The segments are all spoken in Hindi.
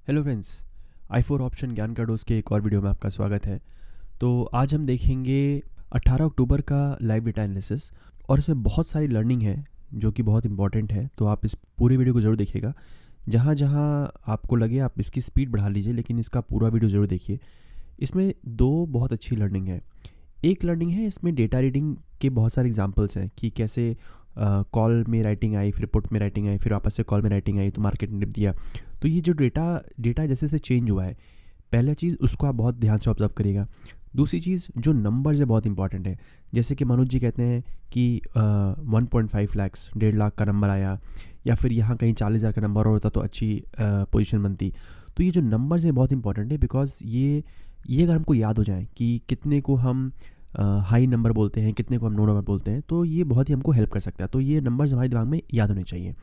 हेलो फ्रेंड्स, आई4 ऑप्शन ज्ञान का डोज के एक और वीडियो में आपका स्वागत है। तो आज हम देखेंगे 18 अक्टूबर का लाइव डेटा एनालिसिस और इसमें बहुत सारी लर्निंग है जो कि बहुत इंपॉर्टेंट है। तो आप इस पूरे वीडियो को ज़रूर देखिएगा। जहाँ जहाँ आपको लगे आप इसकी स्पीड बढ़ा लीजिए, लेकिन इसका पूरा वीडियो ज़रूर देखिए। इसमें दो बहुत अच्छी लर्निंग है। एक लर्निंग है, इसमें डेटा रीडिंग के बहुत सारे एग्जांपल्स हैं कि कैसे कॉल में राइटिंग आई, फिर पुट में राइटिंग आई, फिर वापस से कॉल में राइटिंग आई तो मार्केट ने डिप दिया। तो ये जो डेटा डेटा जैसे जैसे चेंज हुआ है, पहला चीज़ उसको आप बहुत ध्यान से ऑब्जर्व करिएगा। दूसरी चीज़ जो नंबर्स है बहुत इंपॉर्टेंट है। जैसे कि मनोज जी कहते हैं कि 1.5 लैक्स 1.5 लाख का नंबर आया, या फिर यहाँ कहीं 40,000 का नंबर और होता तो अच्छी पोजीशन बनती। तो ये जो नंबर्स हैं बहुत इंपॉर्टेंट है, बिकॉज ये अगर हमको याद हो जाए कि कितने को हम हाई नंबर बोलते हैं, कितने को हम नो नंबर बोलते हैं, तो ये बहुत ही हमको हेल्प कर सकता है। तो ये नंबर्स हमारे दिमाग में याद होने चाहिए।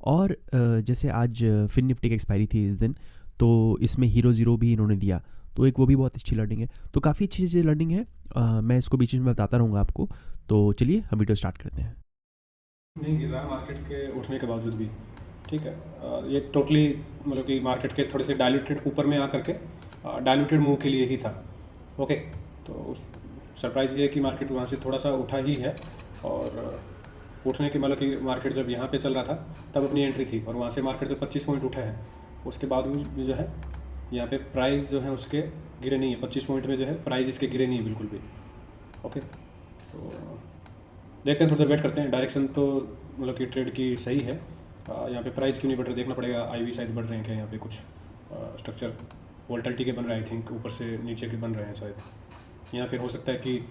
और जैसे आज फिन निफ्टी की एक्सपायरी थी इस दिन, तो इसमें हीरो ज़ीरो भी इन्होंने दिया, तो एक वो भी बहुत अच्छी लर्निंग है। तो काफ़ी अच्छी चीज़ लर्निंग है। मैं इसको बीच में बताता रहूँगा आपको। तो चलिए हम वीडियो स्टार्ट करते हैं। नहीं गिर रहा मार्केट के उठने के बावजूद भी। ठीक है, ये टोटली मतलब कि मार्केट के थोड़े से डायल्यूटेड ऊपर में आकर के डायल्यूटेड मूव के लिए ही था। ओके, तो उस सरप्राइज ये है कि मार्केट वहाँ से थोड़ा सा उठा ही है। और उठने के मतलब कि मार्केट जब यहाँ पे चल रहा था तब अपनी एंट्री थी, और वहाँ से मार्केट जब 25 पॉइंट उठा है उसके बाद भी जो है यहाँ पे प्राइस जो है उसके गिरे नहीं है। 25 पॉइंट में जो है प्राइस इसके गिरे नहीं है बिल्कुल भी। ओके, तो देखते हैं, थोड़ी देर वेट करते हैं। डायरेक्शन तो मतलब कि ट्रेड की सही है। यहाँ पे प्राइस क्यों नहीं बढ़ रहा देखना पड़ेगा। आईवी शायद बढ़ रहे हैं क्या यहाँ पे, कुछ स्ट्रक्चर वोल्टिलिटी के बन रहा है। आई थिंक ऊपर से नीचे के बन रहे हैं शायद। या फिर हो सकता है कि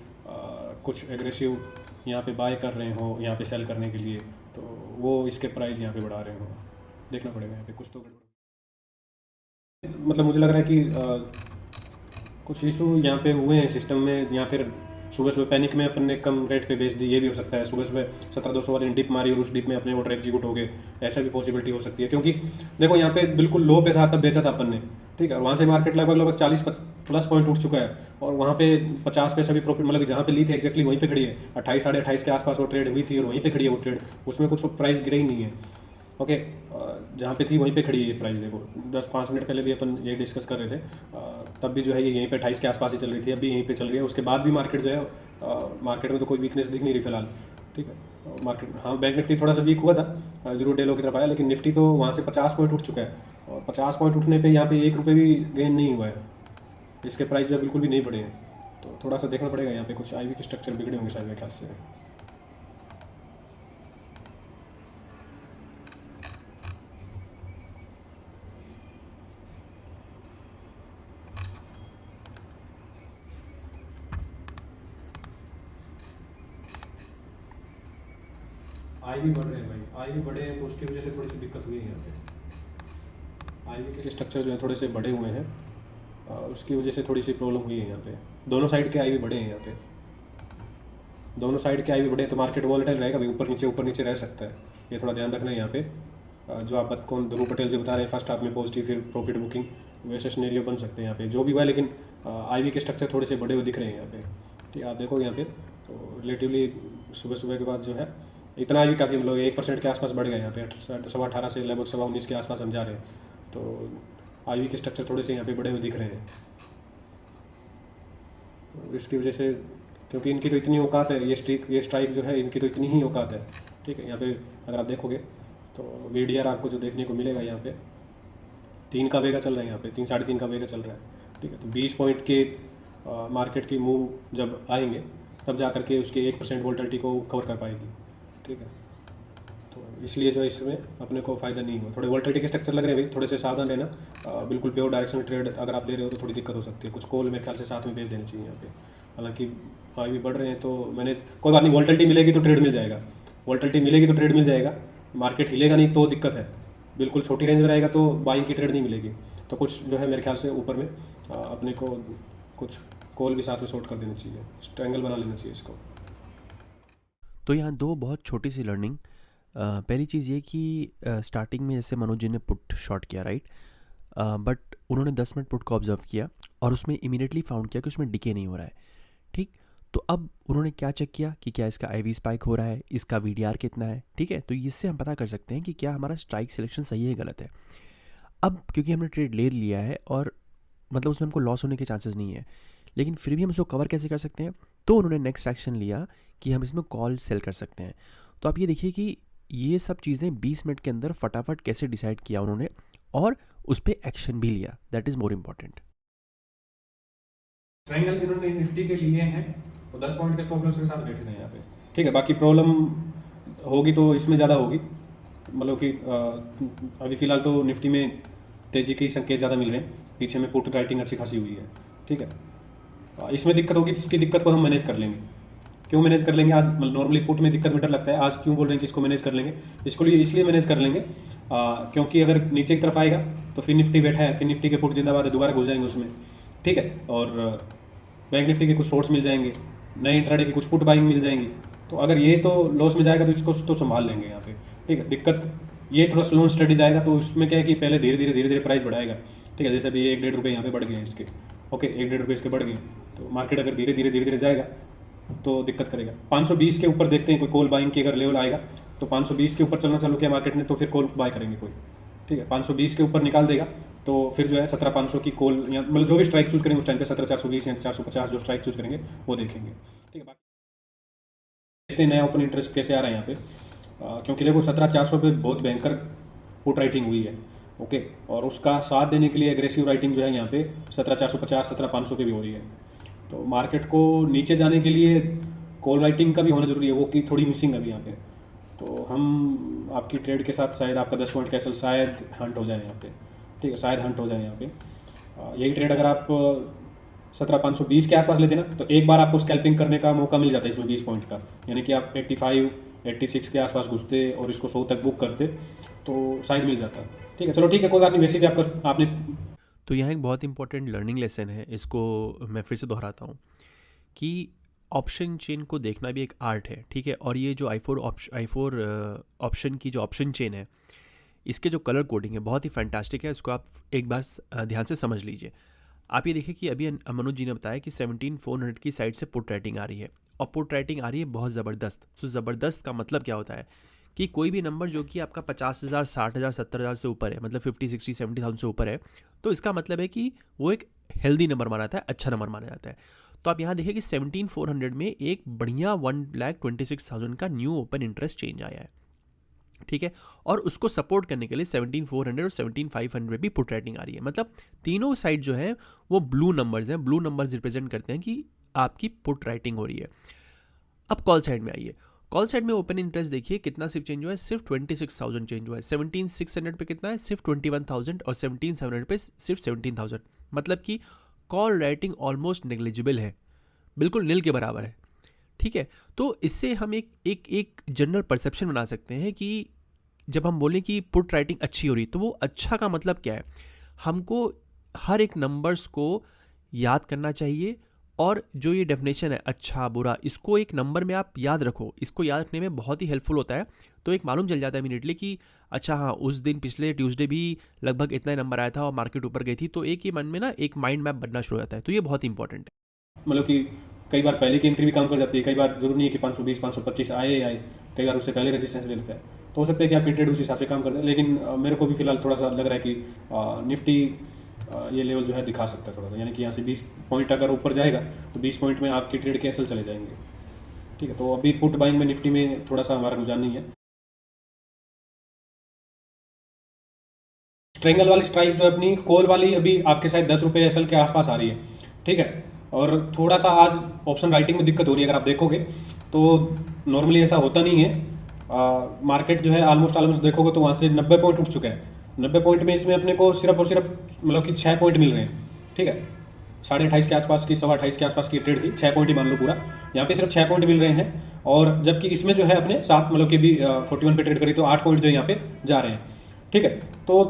कुछ एग्रेसिव यहाँ पे बाय कर रहे हो यहाँ पे सेल करने के लिए, तो वो इसके प्राइस यहाँ पे बढ़ा रहे हो। देखना पड़ेगा यहाँ पे कुछ तो मतलब मुझे लग रहा है कि कुछ इशू यहाँ पे हुए हैं सिस्टम में, या फिर सुबह सुबह पैनिक में अपन ने कम रेट पे बेच दी, ये भी हो सकता है। सुबह सुबह 17,200 वाली डिप मारी और उस डिप में अपने ऑर्डर एग्जीक्यूट हो गए, ऐसा भी पॉसिबिलिटी हो सकती है। क्योंकि देखो यहाँ पे बिल्कुल लो पे था तब बेचा था अपन ने, ठीक है। वहाँ से मार्केट लगभग लगभग 40 प्लस पॉइंट उठ चुका है, और वहाँ पे 50 पैसा भी प्रॉफिट, मतलब जहाँ पे ली थी एक्जैक्टली वहीं पे खड़ी है। 28 साढ़े 28 के आसपास वो ट्रेड हुई थी और वहीं पे खड़ी है वो ट्रेड। उसमें कुछ प्राइस गिरे ही नहीं है। ओके, जहाँ पे थी वहीं पे खड़ी है ये प्राइस। देखो 10-5 मिनट पहले भी अपन ये डिस्कस कर रहे थे, तब भी जो है ये यहीं पे 28 के आसपास ही चल रही थी, अभी यहीं पे चल रही है। उसके बाद भी मार्केट जो है मार्केट में तो कोई वीकनेस दिख नहीं रही फिलहाल, ठीक है। मार्केट, हाँ, बैंक निफ्टी थोड़ा सा वीक हुआ था, जरूर डेलो की तरफ आया, लेकिन निफ्टी तो वहाँ से 50 पॉइंट उठ चुका है, और 50 पॉइंट उठने पर यहाँ पे 1 रुपये भी गेन नहीं हुआ है। इसके प्राइस जो है बिल्कुल भी नहीं बढ़े हैं। तो थोड़ा सा देखना पड़ेगा यहाँ पे, कुछ आईवी के स्ट्रक्चर बिगड़े होंगे शायद मेरे ख्याल से। आई भी बढ़ रहे हैं भाई, आई भी बढ़े हैं, तो उसकी वजह से थोड़ी सी दिक्कत हुई है यहाँ पे। आई के स्ट्रक्चर जो है थोड़े से बढ़े हुए हैं, उसकी वजह से थोड़ी सी प्रॉब्लम हुई है यहाँ पे। दोनों साइड के आई भी बढ़े हैं यहाँ पे, दोनों साइड के आई भी बढ़े हैं, तो मार्केट वॉलेटाइल रहेगा भाई, ऊपर नीचे रह सकता है। ये थोड़ा ध्यान रखना है यहाँ पे। जो आप कौन ध्रुव पटेल जो बता रहे हैं, फर्स्ट हाफ में पॉजिटिव फिर प्रॉफिट बुकिंग, वैसे सिनेरियो बन सकते हैं यहाँ पे जो भी हुआ है। लेकिन आई के स्ट्रक्चर थोड़े से बड़े हुए दिख रहे हैं यहाँ पे, ठीक है। आप देखो यहाँ पे तो रिलेटिवली सुबह सुबह के बाद जो है इतना भी काफ़ी, मतलब 1% के आसपास बढ़ गया यहाँ पे। 18.5 से लगभग 19.25 के आसपास हम जा रहे हैं। तो आई के स्ट्रक्चर थोड़े से यहाँ पे बड़े हुए दिख रहे हैं, तो इसकी वजह से, क्योंकि इनकी तो इतनी औकात है, ये स्ट्राइक जो है इनकी तो इतनी ही औकात है, ठीक है। यहाँ पे अगर आप देखोगे तो वीडीआर आपको जो देखने को मिलेगा यहाँ पे 3 का वेगा चल रहा है, यहाँ पे 3 साढ़े 3 का वेगा चल रहा है, ठीक है। तो 20 पॉइंट के मार्केट की मूव जब आएंगे तब जा करके उसके 1% वोल्टिलिटी को कवर कर पाएगी, ठीक है। तो इसलिए जो इसमें अपने को फ़ायदा नहीं हुआ। थोड़े वोल्टिलिटी के स्ट्रक्चर लग रहे हैं भाई, थोड़े से सावधान रहना। बिल्कुल प्योर डायरेक्शन ट्रेड अगर आप ले रहे हो तो थोड़ी दिक्कत हो सकती है। कुछ कॉल मेरे ख्याल से साथ में भेज देने चाहिए यहाँ पे। हालांकि आई भी बढ़ रहे हैं तो मैंने, कोई बात नहीं, वोल्टिलिटी मिलेगी तो ट्रेड मिल जाएगा, वोल्टिलिटी मिलेगी तो ट्रेड मिल जाएगा। मार्केट हिलेगा नहीं तो दिक्कत है। बिल्कुल छोटी रेंज में रहेगा तो बाइंग की ट्रेड नहीं मिलेगी। तो कुछ जो है मेरे ख्याल से ऊपर में अपने को कुछ कॉल भी साथ में शॉर्ट कर देना चाहिए, स्ट्रैंगल बना लेना चाहिए इसको। तो यहाँ दो बहुत छोटी सी लर्निंग। पहली चीज़ ये कि स्टार्टिंग में जैसे मनोज जी ने पुट शॉर्ट किया, राइट, बट उन्होंने 10 मिनट पुट को ऑब्जर्व किया और उसमें इमीडिएटली फाउंड किया कि उसमें डिके नहीं हो रहा है, ठीक। तो अब उन्होंने क्या चेक किया कि क्या इसका आईवी स्पाइक हो रहा है, इसका वीडीआर कितना है, ठीक है। तो इससे हम पता कर सकते हैं कि क्या हमारा स्ट्राइक सिलेक्शन सही है गलत है। अब क्योंकि हमने ट्रेड ले लिया है और मतलब उसमें हमको लॉस होने के चांसेस नहीं है, लेकिन फिर भी हम उसको कवर कैसे कर सकते हैं, तो उन्होंने नेक्स्ट एक्शन लिया कि हम इसमें कॉल सेल कर सकते हैं। तो आप ये देखिए कि ये सब चीज़ें 20 मिनट के अंदर फटाफट कैसे डिसाइड किया उन्होंने और उस पर एक्शन भी लिया, that is more important. Triangle जिन्होंने निफ्टी के लिए हैं वो 10 पॉइंट के स्टॉप लॉस के साथ बैठे थे यहाँ पे, ठीक है। बाकी प्रॉब्लम होगी तो इसमें ज़्यादा होगी, मतलब कि अभी फ़िलहाल तो निफ्टी में तेज़ी के संकेत ज़्यादा मिल रहे हैं, पीछे में पुट राइटिंग अच्छी खासी हुई है, ठीक है। इसमें दिक्कत होगी, इसकी दिक्कत को हम मैनेज कर लेंगे। क्यों मैनेज कर लेंगे आज, नॉर्मली पुट में दिक्कत में डर लगता है, आज क्यों बोल रहे हैं कि इसको मैनेज कर लेंगे, इसको लिए इसलिए मैनेज कर लेंगे क्योंकि अगर नीचे की तरफ आएगा तो फिर निफ्टी बैठा है, फिर निफ्टी के पुट जिंदाबाद है, दोबारा घुस जाएंगे उसमें, ठीक है। और बैंक निफ्टी के कुछ शॉर्ट्स मिल जाएंगे, नए इंट्राडे की कुछ पुट बाइंग मिल जाएंगी, तो अगर ये तो लॉस में जाएगा तो इसको तो संभाल लेंगे यहाँ पे, ठीक है। दिक्कत ये थोड़ा स्लो स्टडी जाएगा तो उसमें क्या है कि पहले धीरे धीरे प्राइस बढ़ाएगा, ठीक है। जैसे अभी 1-1.5 रुपये यहाँ पे बढ़ गए हैं इसके, ओके, 1-1.5 रुपये इसके बढ़ गए, तो मार्केट अगर धीरे धीरे जाएगा तो दिक्कत करेगा। 520 के ऊपर देखते हैं कोई कॉल बाइंग की अगर लेवल आएगा तो 520 के ऊपर चलना चालू किया मार्केट ने तो फिर कॉल बाय करेंगे कोई, ठीक है। 520 के ऊपर निकाल देगा तो फिर जो है 17,500 की कॉल या मतलब जो भी स्ट्राइक चूज करेंगे उस टाइम पे 17,420 या 450 जो स्ट्राइक चूज करेंगे वो देखेंगे, ठीक है। देखते हैं नया ओपन इंटरेस्ट कैसे आ रहा है यहाँ पे, क्योंकि देखो 17,400 पे बहुत भयंकर पुट राइटिंग हुई है, ओके। और उसका साथ देने के लिए एग्रेसिव राइटिंग जो है यहाँ पे 17,450 17,500 पे भी हो रही है, तो मार्केट को नीचे जाने के लिए कॉल राइटिंग का भी होना जरूरी है, वो की थोड़ी मिसिंग है अभी यहाँ पे। तो हम आपकी ट्रेड के साथ शायद आपका 10 पॉइंट कैसल शायद हंट हो जाए यहाँ पे, ठीक है, शायद हंट हो जाए यहाँ पे। यही ट्रेड अगर आप 17,520 के आसपास लेते ना तो एक बार आपको स्कैल्पिंग करने का मौका मिल जाता है इसमें 20 पॉइंट का, यानी कि आप 85 86 के आसपास घुसते और इसको 100 तक बुक करते तो शायद मिल जाता, ठीक है। चलो ठीक है, कोई बात नहीं, वैसे भी आपका आपने तो यहाँ एक बहुत इंपॉर्टेंट लर्निंग लेसन है, इसको मैं फिर से दोहराता हूँ कि ऑप्शन चेन को देखना भी एक आर्ट है, ठीक है। और ये जो आई4 ऑप्शन की जो ऑप्शन चेन है, इसके जो कलर कोडिंग है बहुत ही फैंटास्टिक है, इसको आप एक बार ध्यान से समझ लीजिए। आप ये देखिए कि अभी मनोज जी ने बताया कि 17,400 की साइड से पुट राइटिंग आ रही है और पुट राइटिंग आ रही है बहुत ज़बरदस्त। तो ज़बरदस्त का मतलब क्या होता है कि कोई भी नंबर जो कि आपका 50,000 60,000 70,000 से ऊपर है, मतलब 50 60 70,000 से ऊपर है, तो इसका मतलब है कि वो एक हेल्दी नंबर माना जाता है, अच्छा नंबर माना जाता है। तो आप यहाँ देखिए कि 17,400 में एक बढ़िया 1,26,000 का न्यू ओपन इंटरेस्ट चेंज आया है, ठीक है। और उसको सपोर्ट करने के लिए 17,400 और 17,500 भी पुट राइटिंग आ रही है, मतलब तीनों साइड जो है वो ब्लू नंबर्स हैं, ब्लू नंबर्स रिप्रेजेंट करते हैं कि आपकी पुट राइटिंग हो रही है। अब कॉल साइड में आइए, कॉल साइड में ओपन इंटरेस्ट देखिए कितना सिर्फ चेंज हुआ है, सिर्फ 26,000 चेंज हुआ है। 17,600 पे कितना है, सिर्फ 21,000 और 17,700 पे सिर्फ 17,000, मतलब कि कॉल राइटिंग ऑलमोस्ट नेग्लिजिबल है, बिल्कुल नील के बराबर है, ठीक है। तो इससे हम एक जनरल परसेप्शन बना सकते हैं कि जब हम बोलें कि पुट राइटिंग अच्छी हो रही तो वो अच्छा का मतलब क्या है, हमको हर एक नंबर्स को याद करना चाहिए और जो ये डेफिनेशन है अच्छा बुरा, इसको एक नंबर में आप याद रखो, इसको याद रखने में बहुत ही हेल्पफुल होता है। तो एक मालूम चल जाता है इमीडिएटली कि अच्छा हाँ उस दिन पिछले ट्यूसडे भी लगभग इतना ही नंबर आया था और मार्केट ऊपर गई थी, तो एक ही मन में ना एक माइंड मैप बनना शुरू हो जाता है, तो ये बहुत इंपॉर्टेंट है। मतलब कि कई बार पहले की एंट्री भी काम कर जाती है, कई बार जरूरी नहीं है कि 520 525 आए, कई बार उससे पहले रेजिस्टेंस ले लेता है, तो हो सकता है कि आपकी ट्रेड उस हिसाब से काम कर दे। लेकिन मेरे को भी फिलहाल थोड़ा सा लग रहा है कि निफ्टी ये लेवल जो है दिखा सकता है थोड़ा सा, यानी कि यहाँ से 20 पॉइंट अगर ऊपर जाएगा तो 20 पॉइंट में आपकी ट्रेड कैंसिल चले जाएंगे, ठीक है। तो अभी पुट बाइंग में निफ्टी में थोड़ा सा हमारा रुझान नहीं है। ट्रेंगल वाली स्ट्राइक जो है अपनी कॉल वाली अभी आपके शायद 10 रुपये एसएल के आसपास आ रही है, ठीक है। और थोड़ा सा आज ऑप्शन राइटिंग में दिक्कत हो रही है, अगर आप देखोगे तो नॉर्मली ऐसा होता नहीं है। मार्केट जो है ऑलमोस्ट देखोगे तो वहाँ से 90 पॉइंट उठ चुका है, 90 पॉइंट में इसमें अपने को सिर्फ और सिर्फ मतलब कि 6 पॉइंट मिल रहे हैं, ठीक है। 28.5 के आसपास की 28.25 के आसपास की ट्रेड थी, 6 पॉइंट ही मान लो पूरा, यहाँ पे सिर्फ 6 पॉइंट मिल रहे हैं। और जबकि इसमें जो है अपने साथ मतलब कि भी 41 पे ट्रेड करी तो 8 पॉइंट जो यहाँ पे जा रहे हैं, ठीक है। तो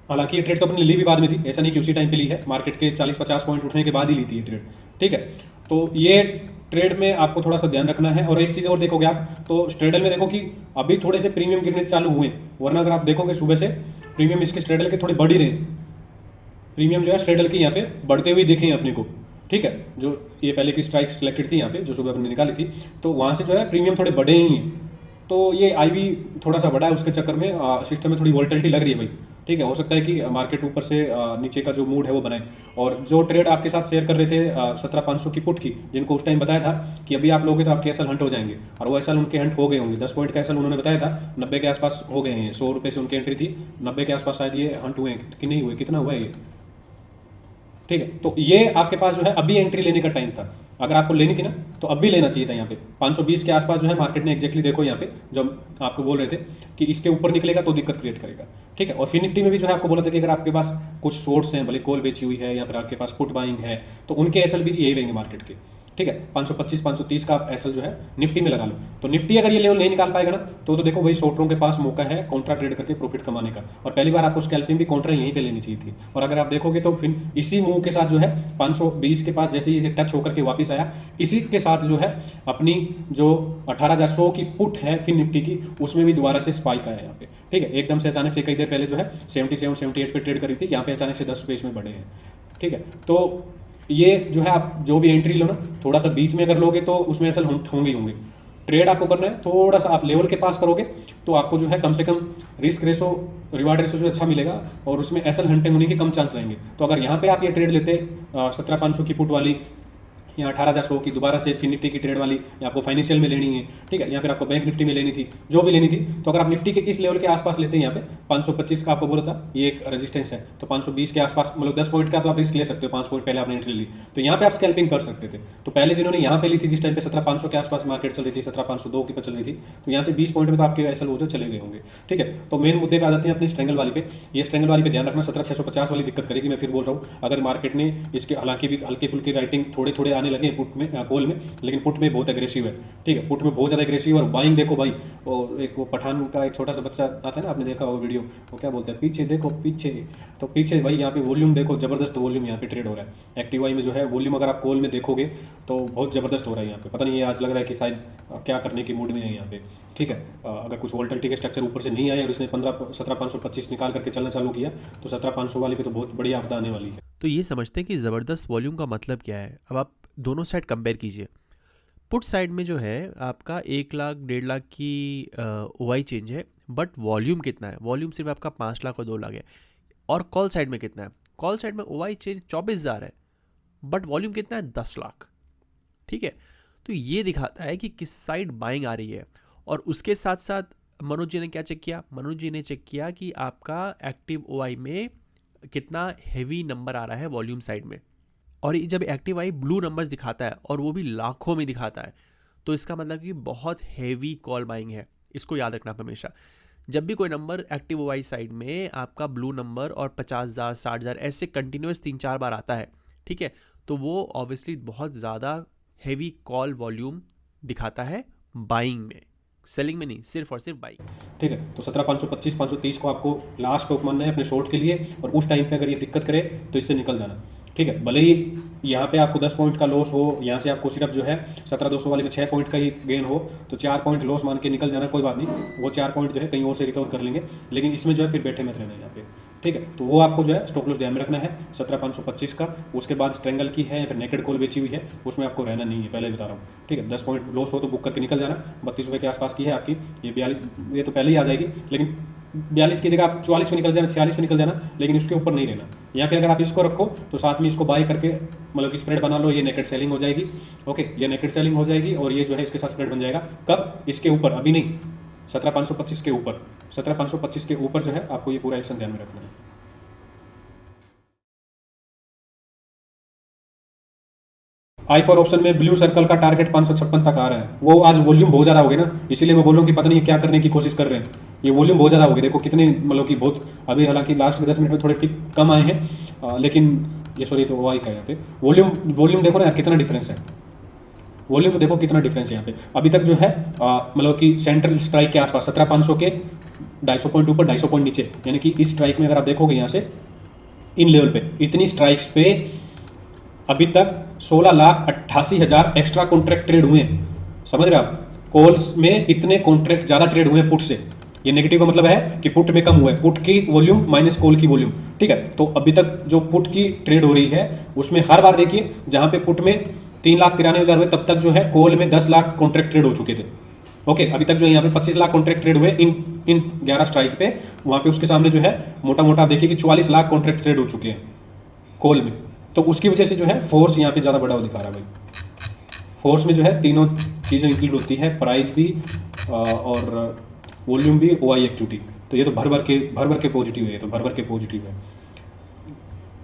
हालांकि ये ट्रेड तो अपने ली भी बाद में थी, ऐसा नहीं कि उसी टाइम पे ली है, मार्केट के 40-50 पॉइंट उठने के बाद ही ली थी ये ट्रेड, ठीक है। तो ये ट्रेड में आपको थोड़ा सा ध्यान रखना है। और एक चीज़ और देखोगे आप तो स्ट्रेडल में देखो कि अभी थोड़े से प्रीमियम गिरने चालू हुए, वरना अगर आप देखोगे सुबह से प्रीमियम इसके स्ट्रेडल के थोड़े बढ़ ही रहे, प्रीमियम जो है स्ट्रेडल के यहाँ पे बढ़ते हुए दिखे अपने को, ठीक है। जो ये पहले की स्ट्राइक सिलेक्टेड थी यहाँ पे जो सुबह अपने निकाली थी, तो वहाँ से जो है प्रीमियम थोड़े बढ़े ही हैं। तो ये आई भी थोड़ा सा बढ़ा है, उसके चक्कर में सिस्टम में थोड़ी वोल्टिलिटी लग रही है भाई, ठीक है, हो सकता है कि मार्केट ऊपर से नीचे का जो मूड है वो बनाए। और जो ट्रेड आपके साथ शेयर कर रहे थे 17,500 की पुट की, जिनको उस टाइम बताया था कि अभी आप लोगे तो आपके एसएल हंट हो जाएंगे, और वो एसएल उनके हंट हो गए होंगे। 10 पॉइंट का एसएल उन्होंने बताया था, 90 के आसपास हो गए हैं। 100 रुपये से उनकी एंट्री थी, 90 के आसपास शायद ये हंट हुए हैं कि नहीं हुए, कितना हुआ है ये, ठीक है। तो ये आपके पास जो है अभी एंट्री लेने का टाइम था। अगर आपको लेनी थी ना तो अभी लेना चाहिए था। यहाँ पे 520 के आसपास जो है मार्केट ने एग्जैक्टली देखो यहाँ पे जब आपको बोल रहे थे कि इसके ऊपर निकलेगा तो दिक्कत क्रिएट करेगा, ठीक है। और फिर निफ्टी में भी जो है आपको बोला था कि अगर आपके पास कुछ सोर्स हैं, भले कॉल बेची हुई है या फिर आपके पास पुट बाइंग है, तो उनके एसएल भी यही रहेंगे मार्केट के, ठीक है। 525 530 का आप एसएल जो है निफ्टी में लगा लो। तो निफ्टी अगर ये लेवल नहीं निकाल पाएगा ना तो देखो भाई शॉर्टरों के पास मौका है कॉन्ट्रा ट्रेड करके प्रॉफिट कमाने का। और पहली बार आपको स्कैल्पिंग भी कॉन्ट्रा यहीं पे लेनी चाहिए थी। और अगर आप देखोगे तो फिर इसी मूव के साथ जो है 520 के पास जैसे ही टच होकर के वापस आया, इसी के साथ जो है अपनी जो 18,100 की पुट है फिर निफ्टी की, उसमें भी दोबारा से स्पाइक आया यहाँ पे, ठीक है। एकदम से अचानक से कई देर पहले जो है 77 78 पे ट्रेड करी थी, यहाँ पे अचानक से 10 रुपये इसमें बढ़े हैं, ठीक है। तो ये जो है आप जो भी एंट्री लो ना, थोड़ा सा बीच में अगर लोगे तो उसमें असल होंगे ही होंगे। ट्रेड आपको करना है थोड़ा सा आप लेवल के पास करोगे तो आपको जो है कम से कम रिस्क रेशो रिवार्ड रेशो जो अच्छा मिलेगा, और उसमें एसएल हंटिंग होने के कम चांस रहेंगे। तो अगर यहाँ पे आप ये ट्रेड लेते 17,500 की पुट वाली या 18,100 की दोबारा से फिर निफ्टी की ट्रेड वाली, या आपको फाइनेंशियल में लेनी है, ठीक है, या फिर आपको बैंक निफ्टी में लेनी थी, जो भी लेनी थी, तो अगर आप निफ्टी के इस लेवल के आसपास लेते हैं यहाँ पे 525 का आपको बोला था ये एक रेजिस्टेंस है, तो 520 के आसपास मतलब 10 पॉइंट का तो आप रिस्क ले सकते हो, 5 पॉइंट पहले आपने एंट्री ली, तो यहाँ पे आप स्कैल्पिंग कर सकते थे। तो पहले जिन्होंने यहाँ पे ली थी जिस टाइम पे 17,500 के आसपास मार्केट चल रही थी, 17,502 की पर चल रही थी, तो यहाँ से 20 पॉइंट में तो आपके एसएल वो जो चले गए होंगे, ठीक है। तो मेन मुद्दे पे आ जाते हैं अपनी स्ट्रेंगल वाली पे। ये स्ट्रेंगल वाली पे ध्यान रखना, 17,650 वाली दिक्कत करेगी। मैं फिर बोल रहा हूँ, अगर मार्केट ने इसके हालांकि भी हल्की फुल्की राइटिंग थोड़े थोड़े आने लगे पुट में कॉल में, लेकिन पुट में बहुत एग्रेसिव है, ठीक है, पुट में बहुत ज़्यादा एग्रेसिव है। और बाइंग देखो भाई, और एक वो पठान का एक छोटा सा बच्चा आता है ना, आपने देखा वो वीडियो, वो क्या बोलता है, पीछे देखो पीछे, तो पीछे भाई यहाँ पे वॉल्यूम देखो, जबरदस्त वॉल्यूम यहाँ पे ट्रेड हो रहा है। एक्टिव वाई में जो है वॉल्यूम अगर आप कॉल में देखोगे तो बहुत ज़बरदस्त हो रहा है यहाँ पे। पता नहीं ये आज लग रहा है कि शायद क्या करने की मूड में है यहाँ पे, ठीक है। अगर कुछ वोल्टिलिटी के स्ट्रक्चर ऊपर से नहीं आए और इसने 17,525 निकाल करके चलना चालू किया तो 17,500 वाली पे तो बहुत बड़ी आपदा आने वाली है। तो ये समझते हैं कि ज़बरदस्त वॉल्यूम का मतलब क्या है। अब आप दोनों साइड कंपेयर कीजिए। पुट साइड में जो है आपका 1 लाख 1.5 लाख की ओवाई चेंज है, बट वॉल्यूम कितना है? वॉल्यूम सिर्फ आपका 5 लाख और 2 लाख है। और कॉल साइड में कितना है? कॉल साइड में ओवाई चेंज 24,000 है, बट वॉल्यूम कितना है? 10 लाख, ठीक है। तो ये दिखाता है कि किस साइड बाइंग आ रही है। और उसके साथ साथ मनोज जी ने क्या चेक किया? मनोज जी ने चेक किया कि आपका एक्टिव ओआई में कितना हैवी नंबर आ रहा है वॉल्यूम साइड में। और ये जब एक्टिव आई ब्लू नंबर्स दिखाता है और वो भी लाखों में दिखाता है, तो इसका मतलब कि बहुत हैवी कॉल बाइंग है। इसको याद रखना हमेशा। जब भी कोई नंबर एक्टिव ओआई साइड में आपका ब्लू नंबर और 50,000 60,000 ऐसे कंटिन्यूस 3-4 बार आता है, ठीक है, तो वो ऑब्वियसली बहुत ज़्यादा हैवी कॉल वॉल्यूम दिखाता है बाइंग में, सेलिंग में नहीं, सिर्फ और सिर्फ बाइंग, ठीक है। तो 17,525 530 को आपको लास्ट टॉप मानना है अपने शॉर्ट के लिए, और उस टाइम पे अगर ये दिक्कत करे तो इससे निकल जाना, ठीक है। भले ही यहाँ पे आपको 10 पॉइंट का लॉस हो, यहाँ से आपको सिर्फ जो है 17,200 वाले में 6 पॉइंट का ही गेन हो, तो 4 पॉइंट लॉस मान के निकल जाना, कोई बात नहीं, वो 4 पॉइंट जो है कहीं और से रिकवर कर लेंगे, लेकिन इसमें जो है फिर बैठे मत रहना यहाँ पे, ठीक है। तो वो आपको जो है स्टॉप लॉस ध्यान में रखना है 17,525 का। उसके बाद स्ट्रेंगल की है या फिर नेकेड कॉल बेची हुई है, उसमें आपको रहना नहीं है, पहले बता रहा हूँ, ठीक है। 10 पॉइंट लॉस हो तो बुक करके निकल जाना। 32 रुपये के आसपास की है आपकी, ये 42, ये तो पहले ही आ जाएगी, लेकिन 42 की जगह आप 44 पे निकल जाना, 46 पे निकल जाना, लेकिन उसके ऊपर नहीं रहना। या फिर अगर आप इसको रखो तो साथ में इसको बाय करके मतलब कि स्प्रेड बना लो, ये नेकेड सेलिंग हो जाएगी, ओके, ये नेकेड सेलिंग हो जाएगी, और ये जो है इसके साथ स्प्रेड बन जाएगा। कब? इसके ऊपर, अभी नहीं, 17,525 के ऊपर, 17,525 के ऊपर जो है आपको ये पूरा एक्शन ध्यान में रखना है। आई फॉर ऑप्शन में ब्लू सर्कल का टारगेट 556 तक आ रहा है। वो आज वॉल्यूम बहुत ज़्यादा हो गया ना, इसीलिए मैं बोल रहा हूँ कि पता नहीं क्या करने की कोशिश कर रहे हैं। ये वॉल्यूम बहुत ज़्यादा हो गया, देखो कितने मतलब कि बहुत, अभी हालांकि लास्ट 10 मिनट में थोड़े टिक कम आए हैं, लेकिन ये सॉरी तो वाई का यहाँ पे वॉल्यूम देखो ना यार कितना डिफरेंस है। वॉल्यूम तो देखो कितना डिफरेंस है यहाँ पे। अभी तक जो है मतलब कि सेंट्रल स्ट्राइक के आसपास 17,500 के 250 पॉइंट ऊपर 250 पॉइंट नीचे, यानी कि इस स्ट्राइक में अगर आप देखोगे यहाँ से इन लेवल पे, इतनी स्ट्राइक्स पे अभी तक 16,88,000 एक्स्ट्रा कॉन्ट्रैक्ट ट्रेड हुए हैं। समझ रहे आप? कॉल्स में इतने कॉन्ट्रैक्ट ज़्यादा ट्रेड हुए हैं पुट से। ये नेगेटिव का मतलब है कि पुट में कम हुआ है, पुट की वॉल्यूम माइनस कॉल की वॉल्यूम, ठीक है। तो अभी तक जो पुट की ट्रेड हो रही है उसमें हर बार देखिए जहाँ पे पुट में 3,93,000 हुए, तब तक जो है कॉल में 10 लाख कॉन्ट्रैक्ट ट्रेड हो चुके थे। ओके, अभी तक जो है यहाँ पे 25 लाख कॉन्ट्रैक्ट ट्रेड हुए इन इन 11 स्ट्राइक पे। वहाँ पे उसके सामने जो है मोटा मोटा देखिए कि 44 लाख कॉन्ट्रैक्ट ट्रेड हो चुके हैं कॉल में। तो उसकी वजह से जो है फोर्स यहाँ पे ज़्यादा बड़ा दिखा रहा है भाई। फोर्स में जो है तीनों चीज़ें इंक्लूड होती है, प्राइस भी और वॉल्यूम भी, OI एक्टिविटी। तो ये तो भर भर के पॉजिटिव है, ये तो भर भर के पॉजिटिव है।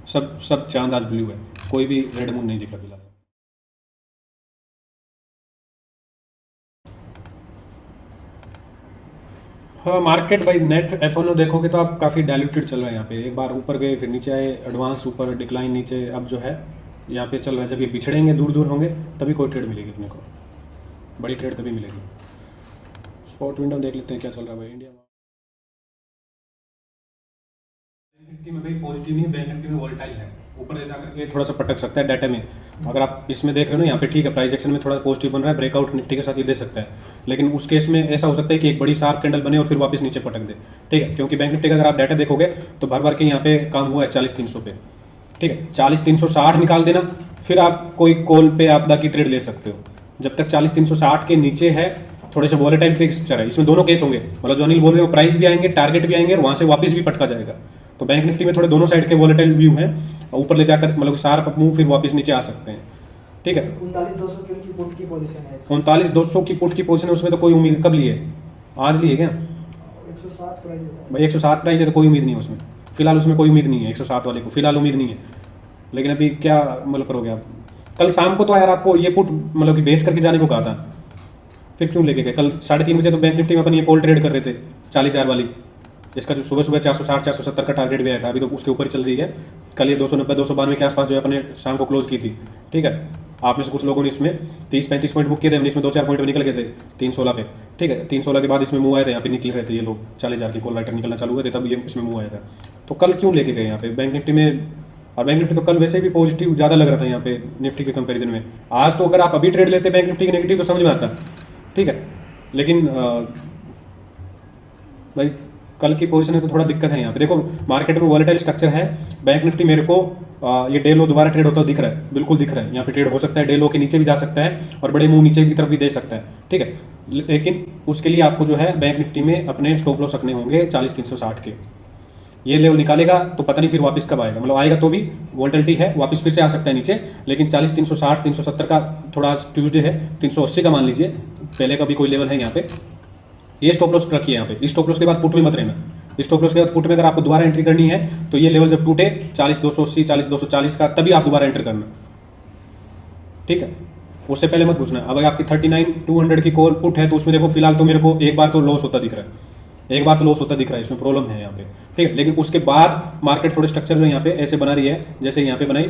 सब चांद आज ब्लू है, कोई भी रेड मून नहीं दिख रहा फिलहाल। हाँ, मार्केट भाई नेट F1 देखोगे तो आप काफ़ी डाइल्यूटेड चल रहा है यहाँ पे। एक बार ऊपर गए, फिर नीचे आए, एडवांस ऊपर, डिक्लाइन नीचे, अब जो है यहाँ पे चल रहा है। जब ये बिछड़ेंगे, दूर दूर होंगे, तभी कोई ट्रेड मिलेगी अपने को, बड़ी ट्रेड तभी मिलेगी। स्पॉट विंडो देख लेते हैं क्या चल रहा है भाई इंडिया में। बैंक निफ्टी में भाई पॉजिटिव नहीं है, बैंक निफ्टी में वोलेटाइल है, ऊपर ले जाकर के थोड़ा सा पटक सकता है डाटा में। अगर आप इसमें देख रहे हो ना, यहाँ पे ठीक है, प्राइस एक्शन में थोड़ा पॉजिटिव बन रहा है, ब्रेकआउट निफ्टी के साथ ये दे सकता है। लेकिन उस केस में ऐसा हो सकता है कि एक बड़ी शार्प कैंडल बने और फिर वापस नीचे पटक दे। ठीक है, क्योंकि बैंक निफ्टी का अगर आप डाटा देखोगे तो भर भर के यहाँ पे काम हुआ है 40,300 पे। ठीक है, 40,360 निकाल देना, फिर आप कोई कॉल पे आपदा की ट्रेड ले सकते हो। जब तक 40,360 के नीचे है, थोड़े से वॉलेटाइल स्ट्रक्चर है, इसमें दोनों केस होंगे। मतलब जो अनिल बोल रहे हो, प्राइस भी आएंगे, टारगेट भी आएंगे, और वहाँ से वापस भी पटका जाएगा। तो बैंक निफ्टी में थोड़े दोनों साइड के वॉलेटाइल व्यू है, ऊपर ले जाकर मतलब शार्प मूव, फिर वापस नीचे आ सकते हैं। ठीक है, 39,200 की पुट की पोजीशन है। 39,200 की पुट की पोजीशन है, उसमें तो कोई उम्मीद कब ली है? आज ली है क्या 107 प्राइस होता है भाई? 107 प्राइस है तो कोई उम्मीद नहीं है उसमें, फिलहाल उसमें कोई उम्मीद नहीं है 107 वाले को, फिलहाल उम्मीद नहीं है। लेकिन अभी क्या मतलब करोगे आप? कल शाम को तो यार आपको ये पुट मतलब कि बेच करके जाने को कहा था, फिर क्यों लेके गए? कल 3:30 बजे तो बैंक निफ्टी में अपन ये कॉल ट्रेड कर रहे थे 40,000 वाली, इसका जो सुबह सुबह 460 470 का टारगेट भी आया था, अभी तो उसके ऊपर चल रही है। कल ये 290 292 के आसपास जो है अपने शाम को क्लोज की थी। ठीक है, आप में से कुछ लोगों ने इसमें 30-35 पॉइंट बुक किए थे, हमने इसमें 2-4 पॉइंट पे निकल गए थे 316 पे। ठीक है, 316 के बाद इसमें मूव आए थे, यहाँ पे निकल रहे थे ये लोग, 40,000 की कॉल राइटर निकलना चालू हुए थे, तब ये इसमें मूव आया था। तो कल क्यों लेके गए यहाँ पे बैंक निफ्टी में? और बैंक निफ्टी तो कल वैसे भी पॉजिटिव ज़्यादा लग रहा था यहाँ पे निफ्टी के कंपैरिजन में। आज तो अगर आप अभी ट्रेड लेते बैंक निफ्टी की नेगेटिव तो समझ में आता। ठीक है, लेकिन भाई कल की पोजीशन है तो थोड़ा दिक्कत है यहाँ पे। देखो मार्केट में वॉलेटाइल स्ट्रक्चर है, बैंक निफ्टी मेरे को ये डे लो दोबारा ट्रेड होता दिख रहा है, बिल्कुल दिख रहा है। यहाँ पे ट्रेड हो सकता है, डे लो के नीचे भी जा सकता है और बड़े मूव नीचे की तरफ भी दे सकता है। ठीक है, लेकिन उसके लिए आपको जो है बैंक निफ्टी में अपने स्टॉप लॉस रखने होंगे 40,360 के। ये लेवल निकालेगा तो पता नहीं फिर वापस कब आएगा, मतलब आएगा तो भी वोलेटिलिटी है, वापस फिर से आ सकता है नीचे। लेकिन 40,360 370 का थोड़ा ट्यूजडे है, 380 का मान लीजिए पहले का भी कोई लेवल है यहाँ पे। ये स्टॉप लॉस रखिए यहाँ पे। इस स्टॉप लॉस के बाद पुट में मत रहना। इस स्टॉप लॉस के बाद पुट में अगर आपको दोबारा एंट्री करनी है तो ये लेवल जब टूटे 40,280 40,240 का, तभी आप दोबारा एंटर करना। ठीक है, उससे पहले मत घुसना। अब आपकी 39,200 की कॉल पुट है तो उसमें देखो फिलहाल तो मेरे को एक बार तो लॉस होता दिख रहा है, एक बार तो लॉस होता दिख रहा है, इसमें प्रॉब्लम है यहाँ पे। ठीक है, लेकिन उसके बाद मार्केट थोड़े स्ट्रक्चर जो यहाँ पे ऐसे बना रही है, जैसे यहाँ पे बनाई,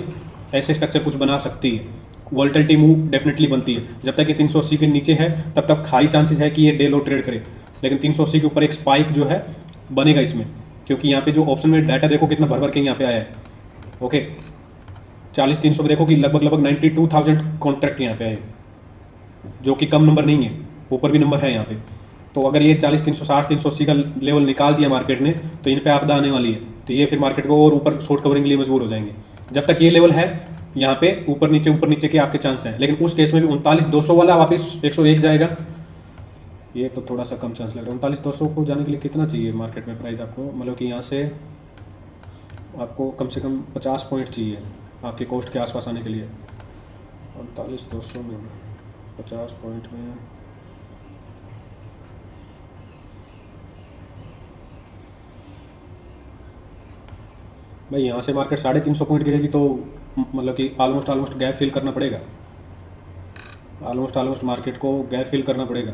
ऐसे स्ट्रक्चर कुछ बना सकती है। वोलेटिलिटी मूव डेफिनेटली बनती है। जब तक ये 380 के नीचे है तब तक हाई चांसेस है कि ये डे लो ट्रेड करे, लेकिन 380 के ऊपर एक स्पाइक जो है बनेगा इसमें, क्योंकि यहाँ पे जो ऑप्शन में डाटा देखो कितना भर भर के यहाँ पे आया है। ओके, 40,300 देखो कि लगभग 92,000 कॉन्ट्रैक्ट यहाँ पे आए, जो कि कम नंबर नहीं है, ऊपर भी नंबर है यहाँ पे। तो अगर ये 40,360 380 का लेवल निकाल दिया मार्केट ने तो इन पे आपदा आने वाली है, तो ये फिर मार्केट को और ऊपर शॉर्ट कवरिंग के लिए मजबूर हो जाएंगे। जब तक ये लेवल है यहाँ पे ऊपर नीचे के आपके चांस हैं, लेकिन उस केस में भी 39,200 वाला वापस 101 जाएगा, ये तो थोड़ा सा कम चांस लग रहा है। 39,200 को जाने के लिए कितना चाहिए मार्केट में प्राइस आपको? मतलब कि यहाँ से आपको कम से कम 50 पॉइंट चाहिए आपके कॉस्ट के आसपास आने के लिए। 39,200 में 50 पॉइंट में भाई यहाँ से मार्केट 350 पॉइंट गिरेगी तो मतलब कि ऑलमोस्ट गैप फिल करना पड़ेगा, ऑलमोस्ट मार्केट को गैप फिल करना पड़ेगा,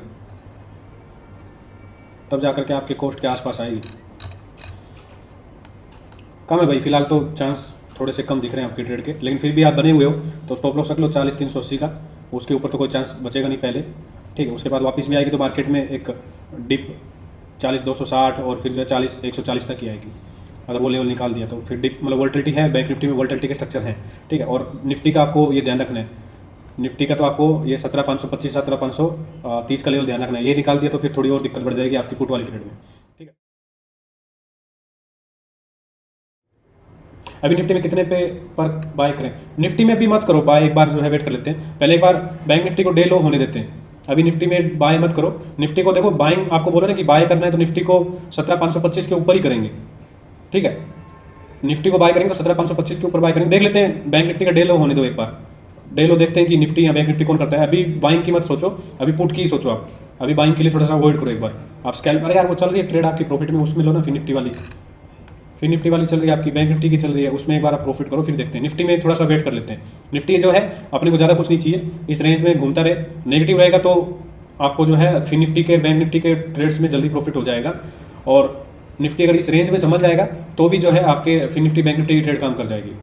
तब जाकर के आपके कॉस्ट के आसपास आएगी। कम है भाई, फिलहाल तो चांस थोड़े से कम दिख रहे हैं आपके ट्रेड के, लेकिन फिर भी आप बने हुए हो तो स्टॉप लॉस रख लो 40,380 का, उसके ऊपर तो कोई चांस बचेगा नहीं पहले। ठीक है, उसके बाद वापस भी आएगी तो मार्केट में एक डिप 40,260 और फिर जो है 140 तक ही आएगी। अगर वो लेवल निकाल दिया तो फिर डिप मतलब वोलेटिलिटी है, बैंक निफ्टी में वोलेटिलिटी के स्ट्रक्चर है। ठीक है, और निफ्टी का आपको ये ध्यान रखना है, निफ्टी का तो आपको ये 17,525 17,530 का लेवल ध्यान रखना है। ये निकाल दिया तो फिर थोड़ी और दिक्कत बढ़ जाएगी आपकी पुट वाली ट्रेड में। ठीक है, अभी निफ्टी में कितने पे पर बाय करें? निफ्टी में भी मत करो बाय, एक बार जो है वेट कर लेते हैं, पहले एक बार बैंक निफ्टी को डे लो होने देते हैं। अभी निफ्टी में बाय मत करो। निफ्टी को देखो, बाइंग आपको बोला ना कि बाय करना है तो निफ्टी को 17,525 के ऊपर ही करेंगे, ठीक है। निफ्टी को बाय करेंगे तो 17,525 के ऊपर बाय करेंगे। देख लेते हैं बैंक निफ्टी का डे लो होने दो एक बार, डे लो देखते हैं कि निफ्टी या बैंक निफ्टी कौन करता है। अभी बाइंग की मत सोचो, अभी पुट की सोचो आप। अभी बाइंग के लिए थोड़ा सा अवॉइड करो एक बार आप। स्कैल्प, अरे यार वो चल रही है ट्रेड आपकी प्रॉफिट में, उसमें लो ना। फिर निफ्टी वाली चल रही है आपकी, बैंक निफ्टी की चल रही है, उसमें एक बार आप प्रॉफिट करो। फिर देखते हैं निफ्टी में थोड़ा सा वेट कर लेते हैं। निफ्टी जो है अपने को ज़्यादा कुछ नहीं चाहिए, इस रेंज में घूमता रहे। नेगेटिव रहेगा तो आपको जो है फिर निफ्टी के बैंक निफ्टी के ट्रेड्स में जल्दी प्रॉफिट हो जाएगा। और निफ्टी अगर इस रेंज में समझ जाएगा तो भी जो है आपके फिर निफ्टी बैंक निफ्टी की ट्रेड काम कर जाएगी।